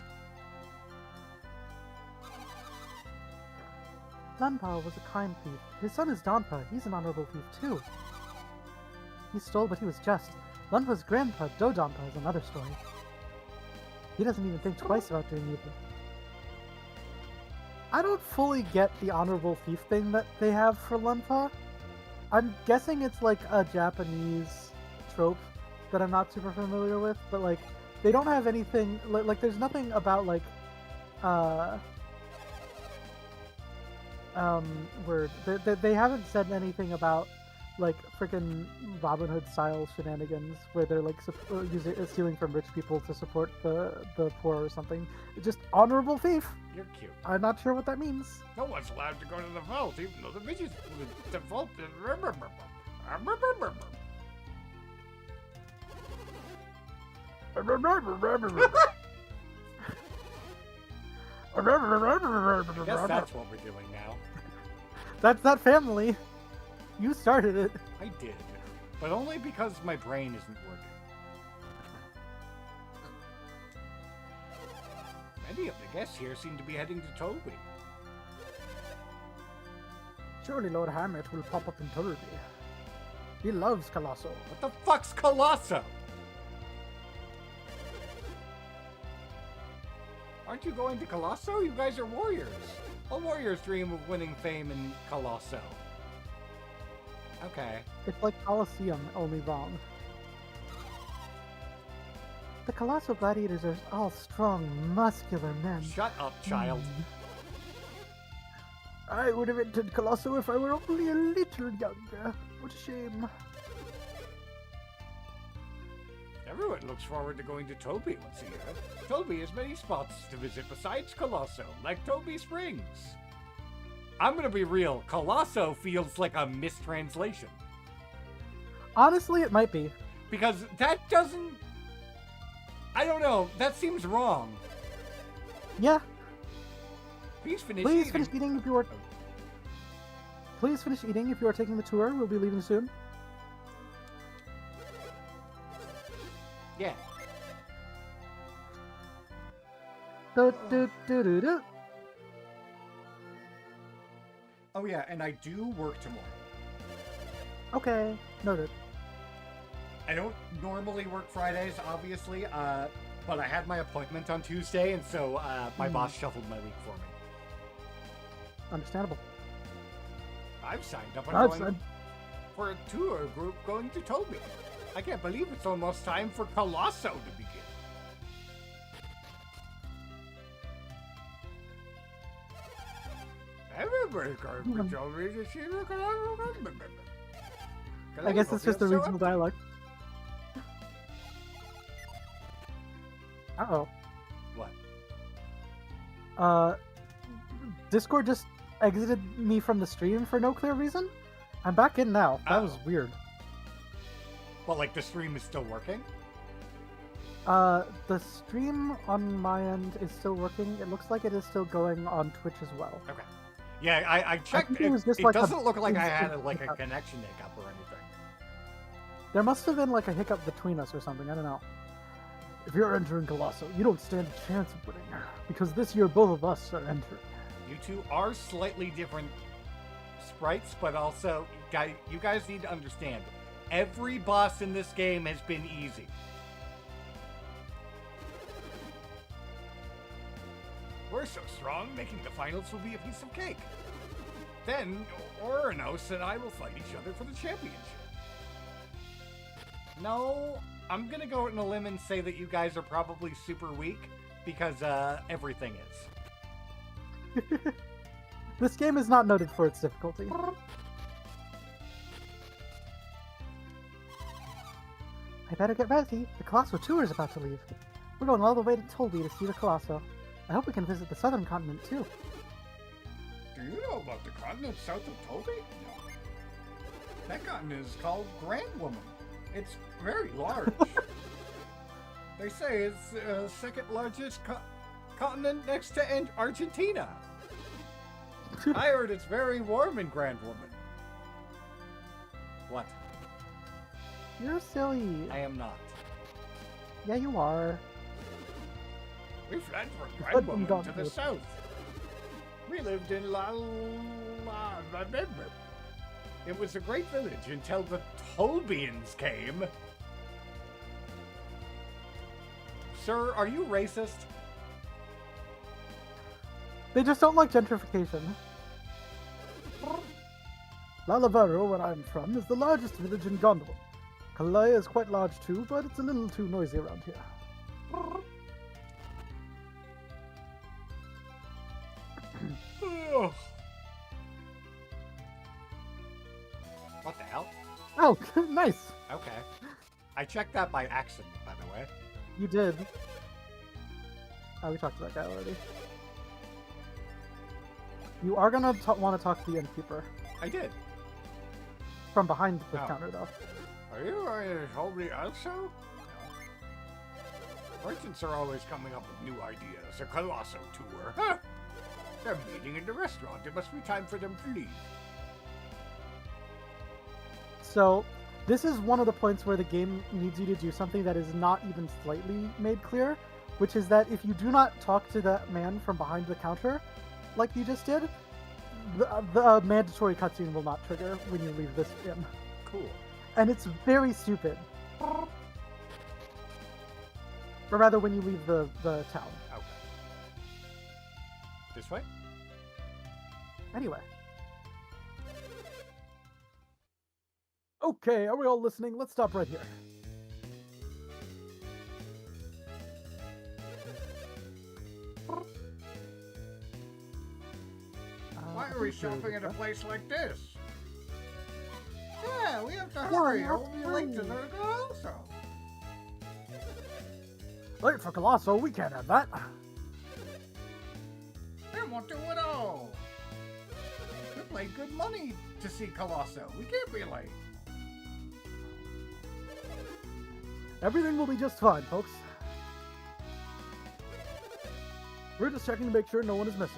Lunpa was a kind thief. His son is Donpa. He's an honorable thief, too. He stole, but he was just. Lunpa's grandpa, Dodonpa, is another story. He doesn't even think twice about doing evil. I don't fully get the honorable thief thing that they have for Lunpa. I'm guessing it's like a Japanese trope that I'm not super familiar with, but like, they don't have anything, like there's nothing about like, they haven't said anything about like freaking Robin Hood style shenanigans where they're like stealing from rich people to support the poor or something. Just honorable thief. You're cute. I'm not sure what that means. No one's allowed to go to the vault, even though the midgets. The vault is. I guess that's what we're doing now. That's not family. You started it. I did, but only because my brain isn't working. Many of the guests here seem to be heading to Toby. Surely Lord Hammett will pop up in Turby. He loves Colosso. What the fuck's Colosso? Aren't you going to Colosso? You guys are warriors. All warriors dream of winning fame in Colosso. Okay. It's like Colosseum, only wrong. The Colosso gladiators are all strong, muscular men. Shut up, child. I would have entered Colosso if I were only a little younger. What a shame. Everyone looks forward to going to Toby once a year. Toby has many spots to visit besides Colosso, like Toby Springs. I'm gonna be real, Colosso feels like a mistranslation. Honestly, it might be. Because that doesn't... I don't know, that seems wrong. Yeah. Please finish eating if you are... Please finish eating if you are taking the tour. We'll be leaving soon. Yeah. Do, do, do, do, do. Oh yeah, and I do work tomorrow. Okay, noted. I don't normally work Fridays, obviously, but I had my appointment on Tuesday, and so my boss shuffled my week for me. Understandable. I've signed up on for a tour group going to Toby. I can't believe it's almost time for Colosso to begin. I guess it's just the regional dialect. Uh-oh. What? Discord just exited me from the stream for no clear reason. I'm back in now. That was weird. Well, like the stream is still working? The stream on my end is still working. It looks like it is still going on Twitch as well. Okay. Yeah, I checked. It was just it like doesn't look like I had a hiccup. connection hiccup or anything. There must have been like a hiccup between us or something. I don't know. If you're entering Colosso, you don't stand a chance of winning, because this year both of us are entering. You two are slightly different sprites, but also, you guys need to understand, every boss in this game has been easy. We're so strong, making the finals will be a piece of cake. Then, Oranos and I will fight each other for the championship. No, I'm gonna go out on a limb and say that you guys are probably super weak, because everything is. This game is not noted for its difficulty. I better get ready. The Colosso tour is about to leave. We're going all the way to Toby to see the Colosso. I hope we can visit the southern continent too. Do you know about the continent south of Toby? No. That continent is called Grand Woman. It's very large. They say it's the second largest continent next to Argentina. I heard it's very warm in Grand Woman. What? You're silly. I am not. Yeah, you are. We fled from Grand Woman to the south. We lived in It was a great village until the Tobians came. Sir, are you racist? They just don't like gentrification. Lalavaro, where I'm from, is the largest village in Gondor. Kalaya is quite large too, but it's a little too noisy around here. What the hell? Oh, nice. Okay. I checked that by accident, by the way. You did. Oh, we talked to that guy already. You are gonna want to talk to the innkeeper. I did. From behind the Oh. counter, though. Are you going to hold me also? No. Merchants are always coming up with new ideas. A colossal tour. Huh? They're meeting in the restaurant. It must be time for them to leave. So, this is one of the points where the game needs you to do something that is not even slightly made clear, which is that if you do not talk to that man from behind the counter, like you just did, the mandatory cutscene will not trigger when you leave this inn. Cool. And it's very stupid. Or rather, when you leave the town. Okay. This way? Anyway. Okay, are we all listening? Let's stop right here. Why are we shopping at a place like this? Yeah, we have to hurry or we'll be late to the Colosso. Late for Colosso, we can't have that. They won't do it all. We paid good money to see Colosso. We can't be late. Everything will be just fine, folks. We're just checking to make sure no one is missing.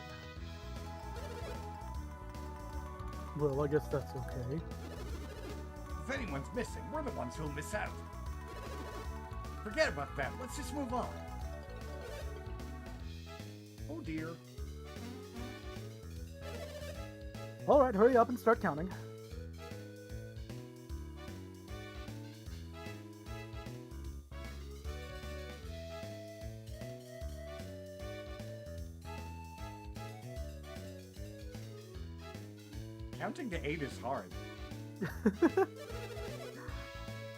Well, I guess that's okay. If anyone's missing, we're the ones who'll miss out. Forget about that. Let's just move on. Oh dear. Alright, hurry up and start counting. Counting to 8 is hard.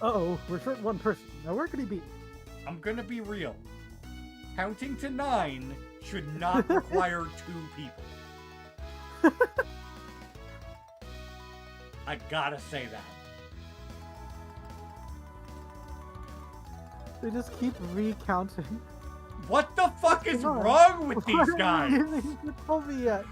Uh-oh, we're short one person. Now where could he be? I'm gonna be real. Counting to 9 should not require 2 people. I gotta say that. They just keep recounting. What the fuck is Come on. wrong with Why these are guys? you even told me yet?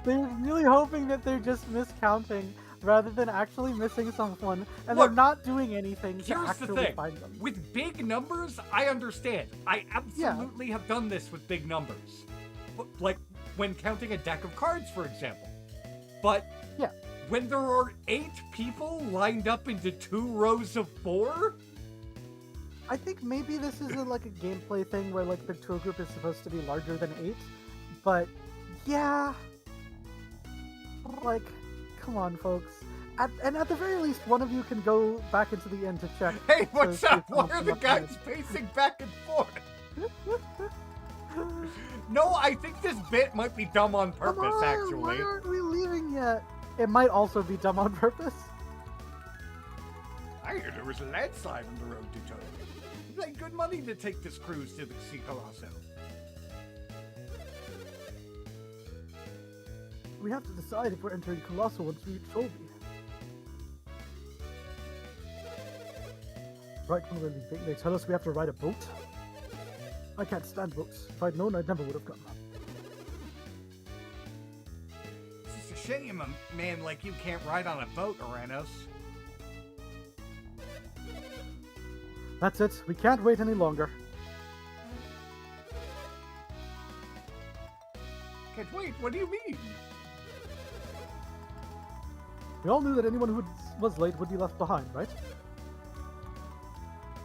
They're really hoping that they're just miscounting rather than actually missing someone, and Look, they're not doing anything to Here's the actually thing. find them. With big numbers, I understand. I absolutely have done this with big numbers. Like when counting a deck of cards, for example. But Yeah. when there are 8 people lined up into 2 rows of 4, I think maybe this is like a gameplay thing where like the tour group is supposed to be larger than 8, but yeah, like, come on, folks. And at the very least, one of you can go back into the inn to check. hey, to what's see if up? Why someone's are the left guys pacing back and forth? No, I think this bit might be dumb on Come purpose, on, actually. why aren't we leaving yet? It might also be dumb on purpose. I hear there was a landslide on the road to Tokyo. You paid good money to take this cruise to the Sea Colosso. We have to decide if we're entering Colossal once we reach Solby. Right when we're leaving, they tell us we have to ride a boat. I can't stand boats. If I'd known, I never would have come. It's just a shame a man like you can't ride on a boat, Oranos. That's it. We can't wait any longer. Can't wait, what do you mean? We all knew that anyone who was late would be left behind, right?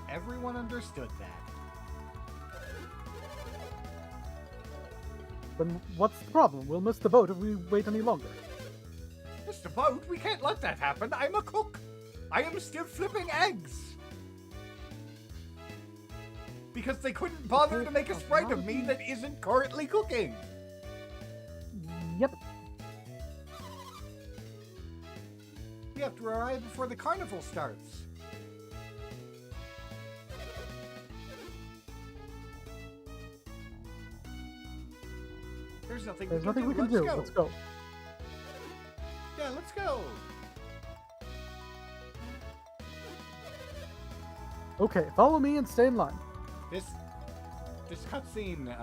Everyone understood that. Then what's the problem? We'll miss the boat if we wait any longer. Mr. Boat, we can't let that happen. I'm a cook. I am still flipping eggs. Because they couldn't bother to make a sprite of me that isn't currently cooking. Yep. We have to arrive before the carnival starts. There's nothing There's we can nothing do. we can Let's do. go. Let's go. Yeah, let's go. Okay, follow me and stay in line. This cutscene,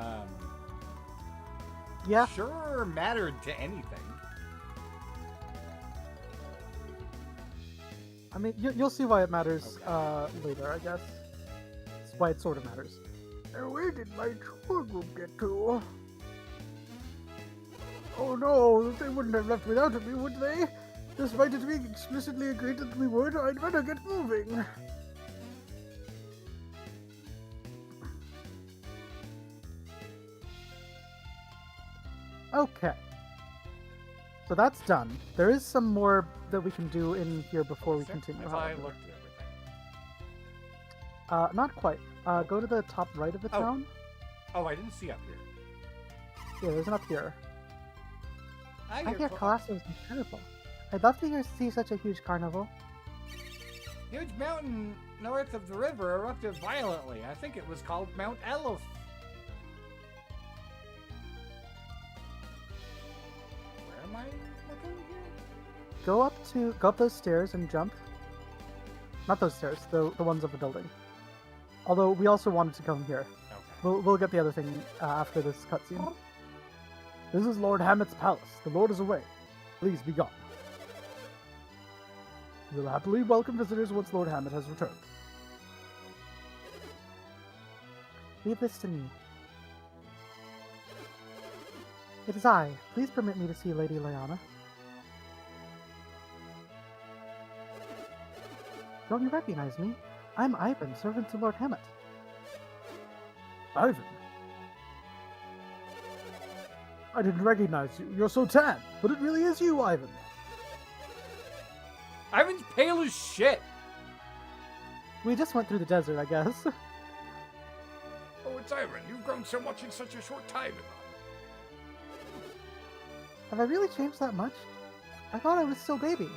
Yeah. sure mattered to anything. I mean, you'll see why it matters later, I guess. That's why it sort of matters. And where did my tour group get to? Oh no, they wouldn't have left without me, would they? Despite it being explicitly agreed that we would, I'd better get moving. Okay. So that's done. There is some more that we can do in here before we continue. Have I however. looked at everything? Not quite. Go to the top right of the town. Oh, I didn't see up here. Yeah, there's an up here. I I hear Colosso is incredible. I'd love to see such a huge carnival. Huge mountain north of the river erupted violently. I think it was called Mount Elf. Where am I looking here? Go up those stairs and jump. Not those stairs, the ones of the building. Although we also wanted to come here. Okay. We'll get the other thing after this cutscene. This is Lord Hammett's palace. The Lord is away. Please be gone. We'll happily welcome visitors once Lord Hammett has returned. Leave this to me. It is I. Please permit me to see Lady Lyanna. Don't you recognize me? I'm Ivan, servant to Lord Hammett. Ivan? I didn't recognize you. You're so tan, but it really is you, Ivan. Ivan's pale as shit. We just went through the desert, I guess. Oh, it's Ivan. You've grown so much in such a short time. Have I really changed that much? I thought I was still baby.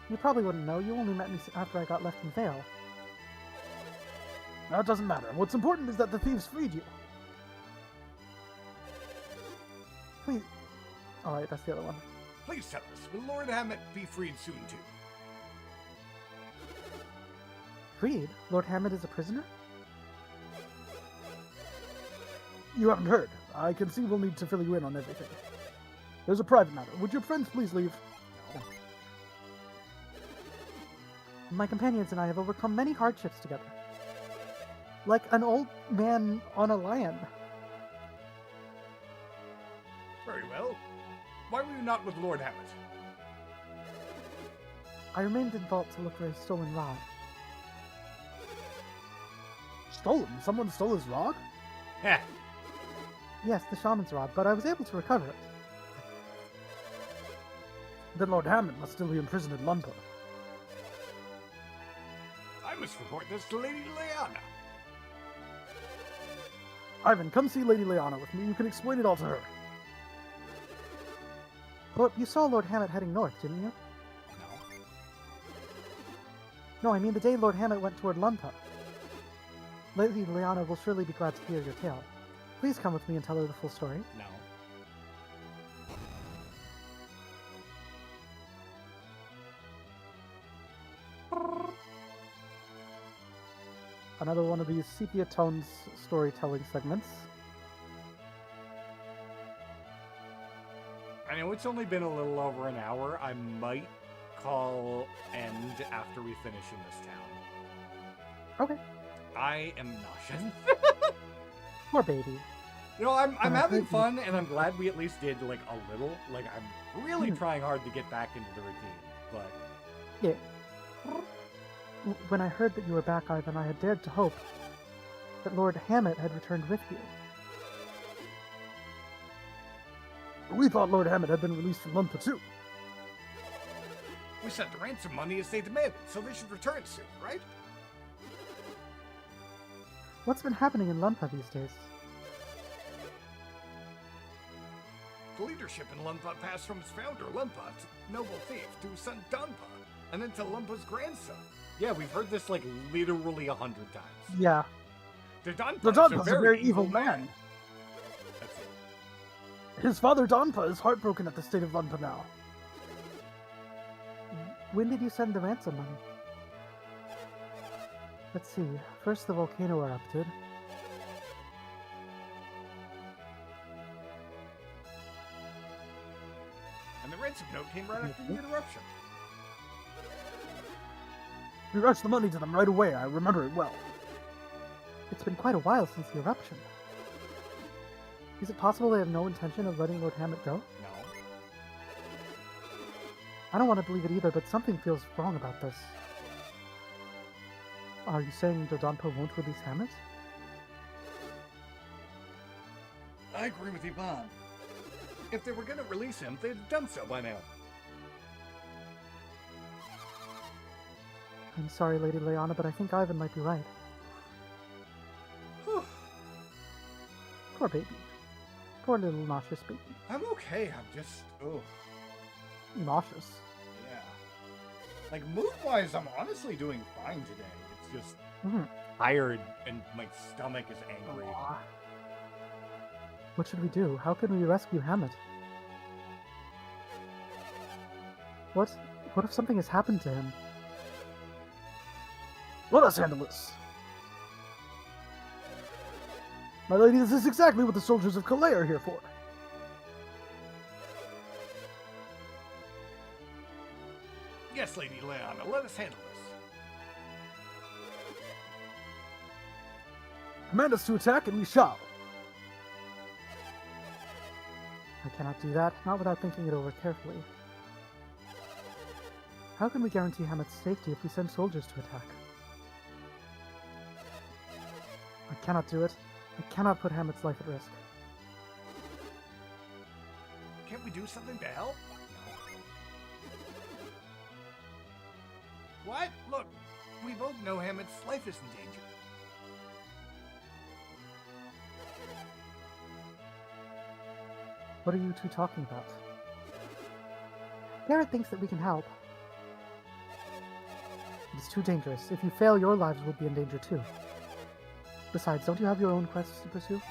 You probably wouldn't know. You only met me after I got left in Vale. That doesn't matter. What's important is that the thieves freed you. Please. Alright, that's the other one. Please tell us, will Lord Hammett be freed soon too? Freed? Lord Hammett is a prisoner? You haven't heard. I can see we'll need to fill you in on everything. There's a private matter. Would your friends please leave? No. My companions and I have overcome many hardships together. Like an old man on a lion. Very well. Why were you not with Lord Hammett? I remained in vault to look for his stolen rod. Stolen? Someone stole his rod? Heh. Yes, the shaman's rod, but I was able to recover it. Then Lord Hammett must still be imprisoned in Lumpa. I must report this to Lady Lyanna. Ivan, come see Lady Lyanna with me. You can explain it all to her. But you saw Lord Hammett heading north, didn't you? No. No, I mean the day Lord Hammett went toward Lumpa. Lady Lyanna will surely be glad to hear your tale. Please come with me and tell her the full story. No. Another one of these sepia tones storytelling segments. I know it's only been a little over an hour. I might call end after we finish in this town. Okay. I am nauseous. Poor baby. You know, I'm having fun, and I'm glad we at least did, like, a little. Like, I'm really trying hard to get back into the routine, but... Yeah. When I heard that you were back, Ivan, I had dared to hope that Lord Hammett had returned with you. We thought Lord Hammett had been released from Lumpa too. We sent the ransom money as they demanded, so they should return soon, right? What's been happening in Lumpa these days? The leadership in Lumpa passed from its founder, Lumpa, to noble thief, to his son Donpa, and then to Lumpa's grandson. Yeah, we've heard this, like, literally 100 times. Yeah. The Donpa's a very evil man. That's it. His father Donpa is heartbroken at the state of Lumpa now. When did you send the ransom money? Let's see. First, the volcano erupted. And the ransom note came right after the eruption. We rushed the money to them right away. I remember it well. It's been quite a while since the eruption. Is it possible they have no intention of letting Lord Hammett go? No. I don't want to believe it either, but something feels wrong about this. Are you saying Dodonpo won't release Hammett? I agree with Ivan. If they were going to release him, they'd have done so by now. I'm sorry, Lady Leanna, but I think Ivan might be right. Poor baby. Poor little nauseous baby. I'm okay, I'm just... oh. Nauseous? Yeah. Like, mood-wise, I'm honestly doing fine today. It's just tired and my stomach is angry. Aww. What should we do? How can we rescue Hammett? What if something has happened to him? Let us handle this. My lady, this is exactly what the soldiers of Calais are here for. Yes, Lady Leanna, let us handle this. Command us to attack, and we shall. I cannot do that, not without thinking it over carefully. How can we guarantee Hammett's safety if we send soldiers to attack? I cannot do it. I cannot put Hammett's life at risk. Can't we do something to help? What? Look, we both know Hammett's life is in danger. What are you two talking about? Garrett thinks that we can help. It's too dangerous. If you fail, your lives will be in danger too. Besides, don't you have your own quests to pursue? No.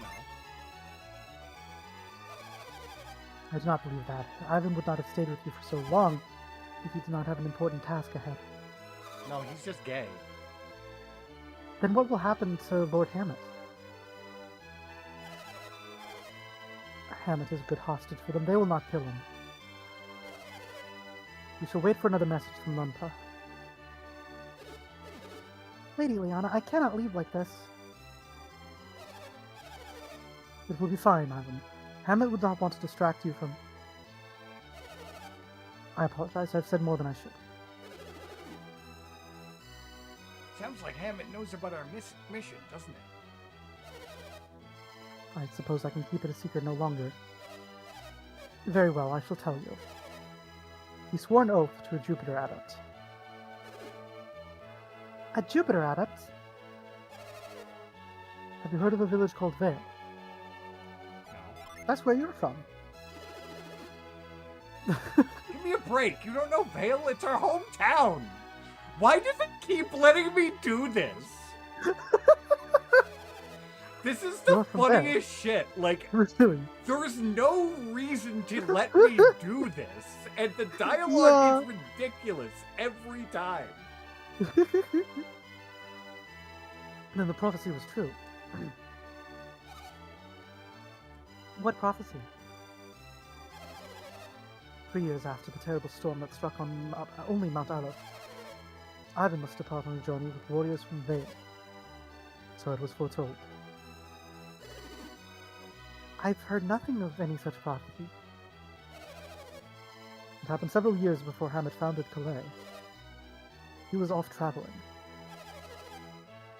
I do not believe that. Ivan would not have stayed with you for so long if he did not have an important task ahead. No, he's just gay. Then what will happen to Lord Hammett? Hammett is a good hostage for them. They will not kill him. We shall wait for another message from Lunpa. Lady Leanna, I cannot leave like this. It will be fine, Ivan. Hammett would not want to distract you from... I apologize. I've said more than I should. Sounds like Hammett knows about our mission, doesn't it? I suppose I can keep it a secret no longer. Very well, I shall tell you. He swore an oath to a Jupiter adept. A Jupiter adept? Have you heard of a village called Vale? No. That's where you're from. Give me a break. You don't know Vale? It's our hometown. Why does it keep letting me do this? This is the funniest shit. Like, there's no reason to let me do this, and the dialogue is ridiculous every time. Then the prophecy was true. What prophecy? 3 years after the terrible storm that struck on only Mount Aleph, Ivan must depart on a journey with warriors from Vale. So it was foretold. I've heard nothing of any such prophecy. It happened several years before Hammett founded Calais. He was off traveling.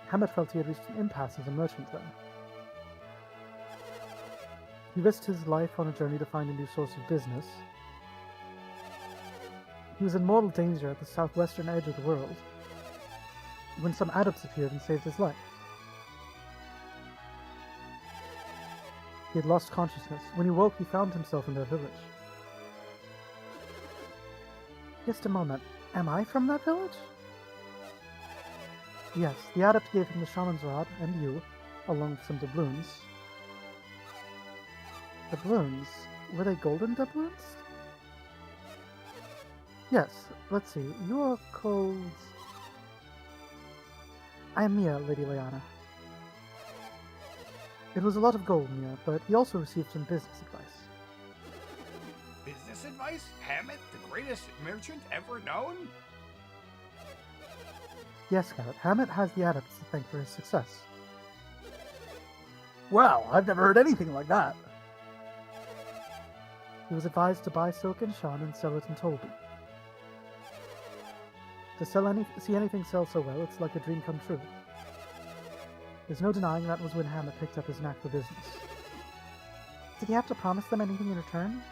Hammett felt he had reached an impasse as a merchant then. He risked his life on a journey to find a new source of business. He was in mortal danger at the southwestern edge of the world when some adepts appeared and saved his life. He had lost consciousness. When he woke, he found himself in their village. Just a moment. Am I from that village? Yes, the adept gave him the shaman's rod, and you, along with some doubloons. Doubloons? Were they golden doubloons? Yes, let's see. You are called... I am Mia, Lady Leanna. It was a lot of gold, Mia, but he also received some business advice. Business advice? Hammett, the greatest merchant ever known? Yes, Garrett, Hammett has the adepts to thank for his success. Wow, I've never heard anything like that. He was advised to buy Silk and Sean and sell it in Tolby. To see anything sell so well, it's like a dream come true. There's no denying that was when Hammett picked up his knack for business. Did he have to promise them anything in return?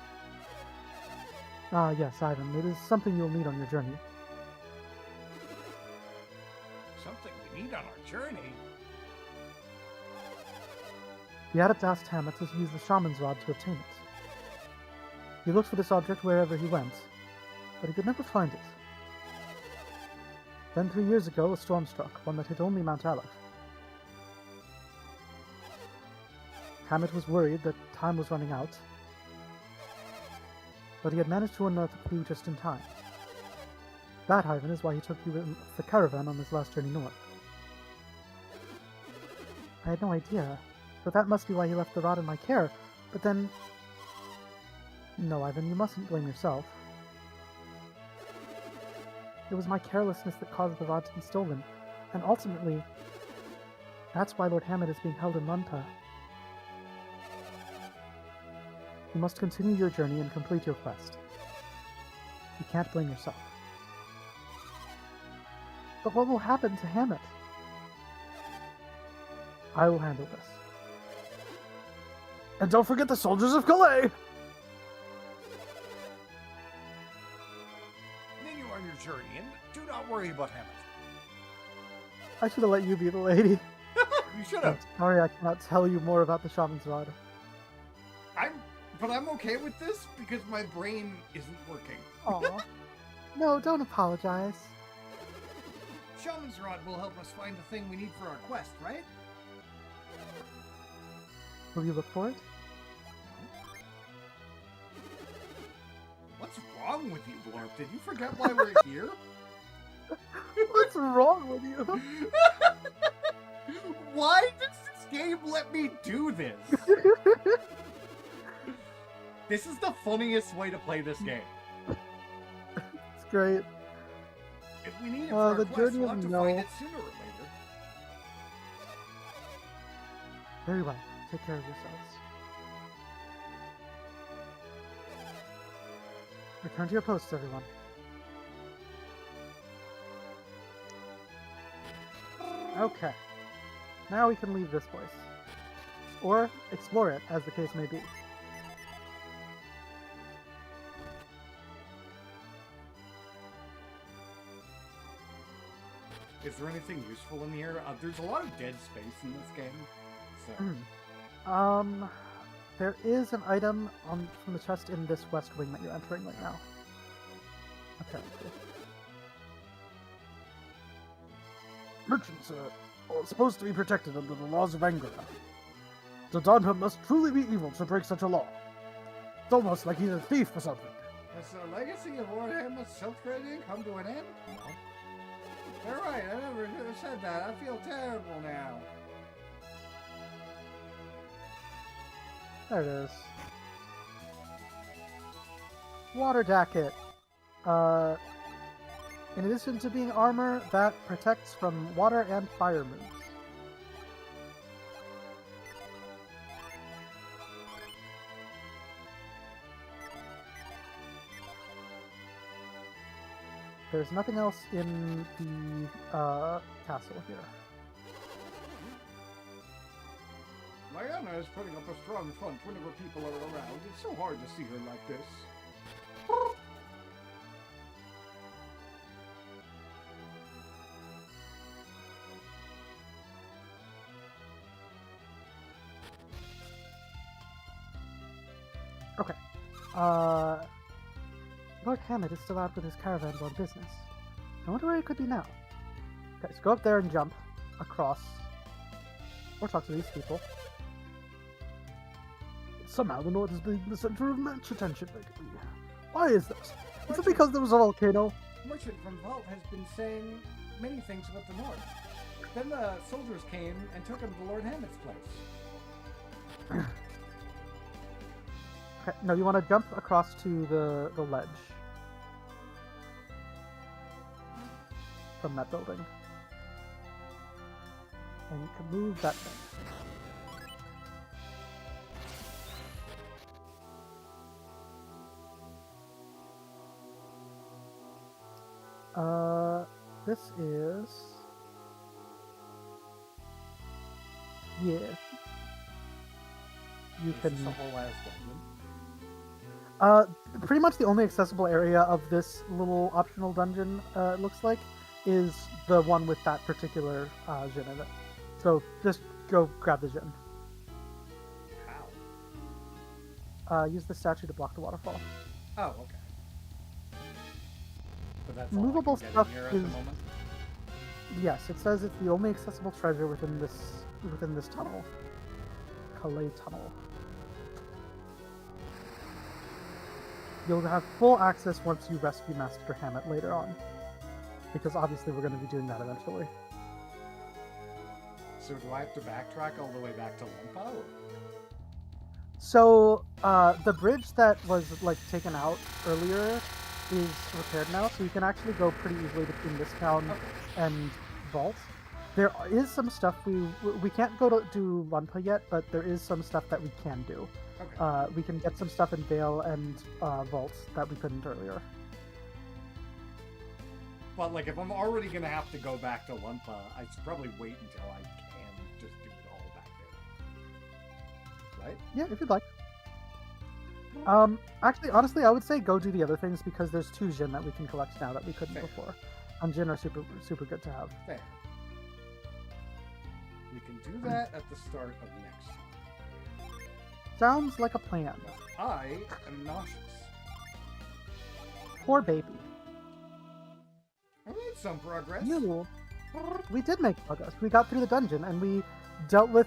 Ah, yes, Ivan, it is something you'll need on your journey. Something we need on our journey? The adept asked Hammett to use the shaman's rod to obtain it. He looked for this object wherever he went, but he could never find it. Then 3 years ago, a storm struck, one that hit only Mount Aleph. Hammett was worried that time was running out, but he had managed to unearth a clue just in time. That, Ivan, is why he took you in the caravan on his last journey north. I had no idea, but that must be why he left the rod in my care. But then... No, Ivan, you mustn't blame yourself. It was my carelessness that caused the rod to be stolen, and ultimately, that's why Lord Hammett is being held in Lunpa. You must continue your journey and complete your quest. You can't blame yourself. But what will happen to Hammett? I will handle this. And don't forget the soldiers of Calais! Continue on your journey and do not worry about Hammett. I should have let you be the lady. You should have. Sorry, I cannot tell you more about the shaman's rod. But I'm okay with this because my brain isn't working. Aw. No, don't apologize. Shaman's Rod will help us find the thing we need for our quest, right? Will you look for it? What's wrong with you, Blorp? Did you forget why we're here? What's wrong with you? Why does this game let me do this? This is the funniest way to play this game. It's great. If we need it for our the quest, journey we'll of have to no. find it sooner or later. Very well. Take care of yourselves. Return to your posts, everyone. Okay. Now we can leave this place. Or explore it, as the case may be. Is there anything useful in here? There's a lot of dead space in this game. So. There is an item from the chest in this west wing that you're entering right now. Okay, cool. Merchants are supposed to be protected under the laws of Angora. Dodonpa must truly be evil to break such a law. It's almost like he's a thief or something. Has the legacy of Lord Hamlet's silk trading come to an end? No. They're right, I never said that. I feel terrible now. There it is. Water jacket. In addition to being armor, that protects from water and fire moves. There's nothing else in the castle here. Lyanna is putting up a strong front whenever people are around. It's so hard to see her like this. Okay. Lord Hammett is still out with his caravans on business. I wonder where he could be now. Okay, so go up there and jump across. Or talk to these people. Somehow the North is being the center of much attention lately. Why is this? Is it because there was a volcano? Merchant from Vault has been saying many things about the North. Then the soldiers came and took him to Lord Hammett's place. Okay, no, you want to jump across to the ledge from that building. And you can move that thing. This is... Yeah. You Is can... this a whole ass dungeon? Pretty much the only accessible area of this little optional dungeon, it looks like, is the one with that particular Jin in it. So just go grab the Jin. How? Use the statue to block the waterfall. Oh, okay. But that's Movable all I can stuff get in here is- at the moment? Yes, it says it's the only accessible treasure within this tunnel. Calais Tunnel. You'll have full access once you rescue Master Hammett later on. Because obviously we're going to be doing that eventually. So do I have to backtrack all the way back to Lumpa? Or... So, the bridge that was, like, taken out earlier is repaired now, so you can actually go pretty easily between this town and Vault. There is some stuff we can't go to do Lunpa yet, but there is some stuff that we can do. Okay. We can get some stuff in Vale and Vault that we couldn't earlier. But, like, if I'm already going to have to go back to Lumpa, I should probably wait until I can just do it all back there. Right? Yeah, if you'd like. Actually, honestly, I would say go do the other things because there's 2 Jin that we can collect now that we couldn't Fair. before. And Jin are super good to have. Fair. We can do that at the start of next time. Sounds like a plan. I am nauseous. Poor baby. I made some progress. We did make progress. We got through the dungeon and we dealt with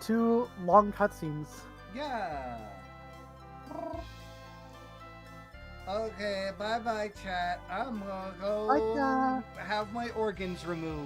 2 long cutscenes. Yeah. Okay, bye-bye, chat. I'm gonna go Bye, chat. Have my organs removed.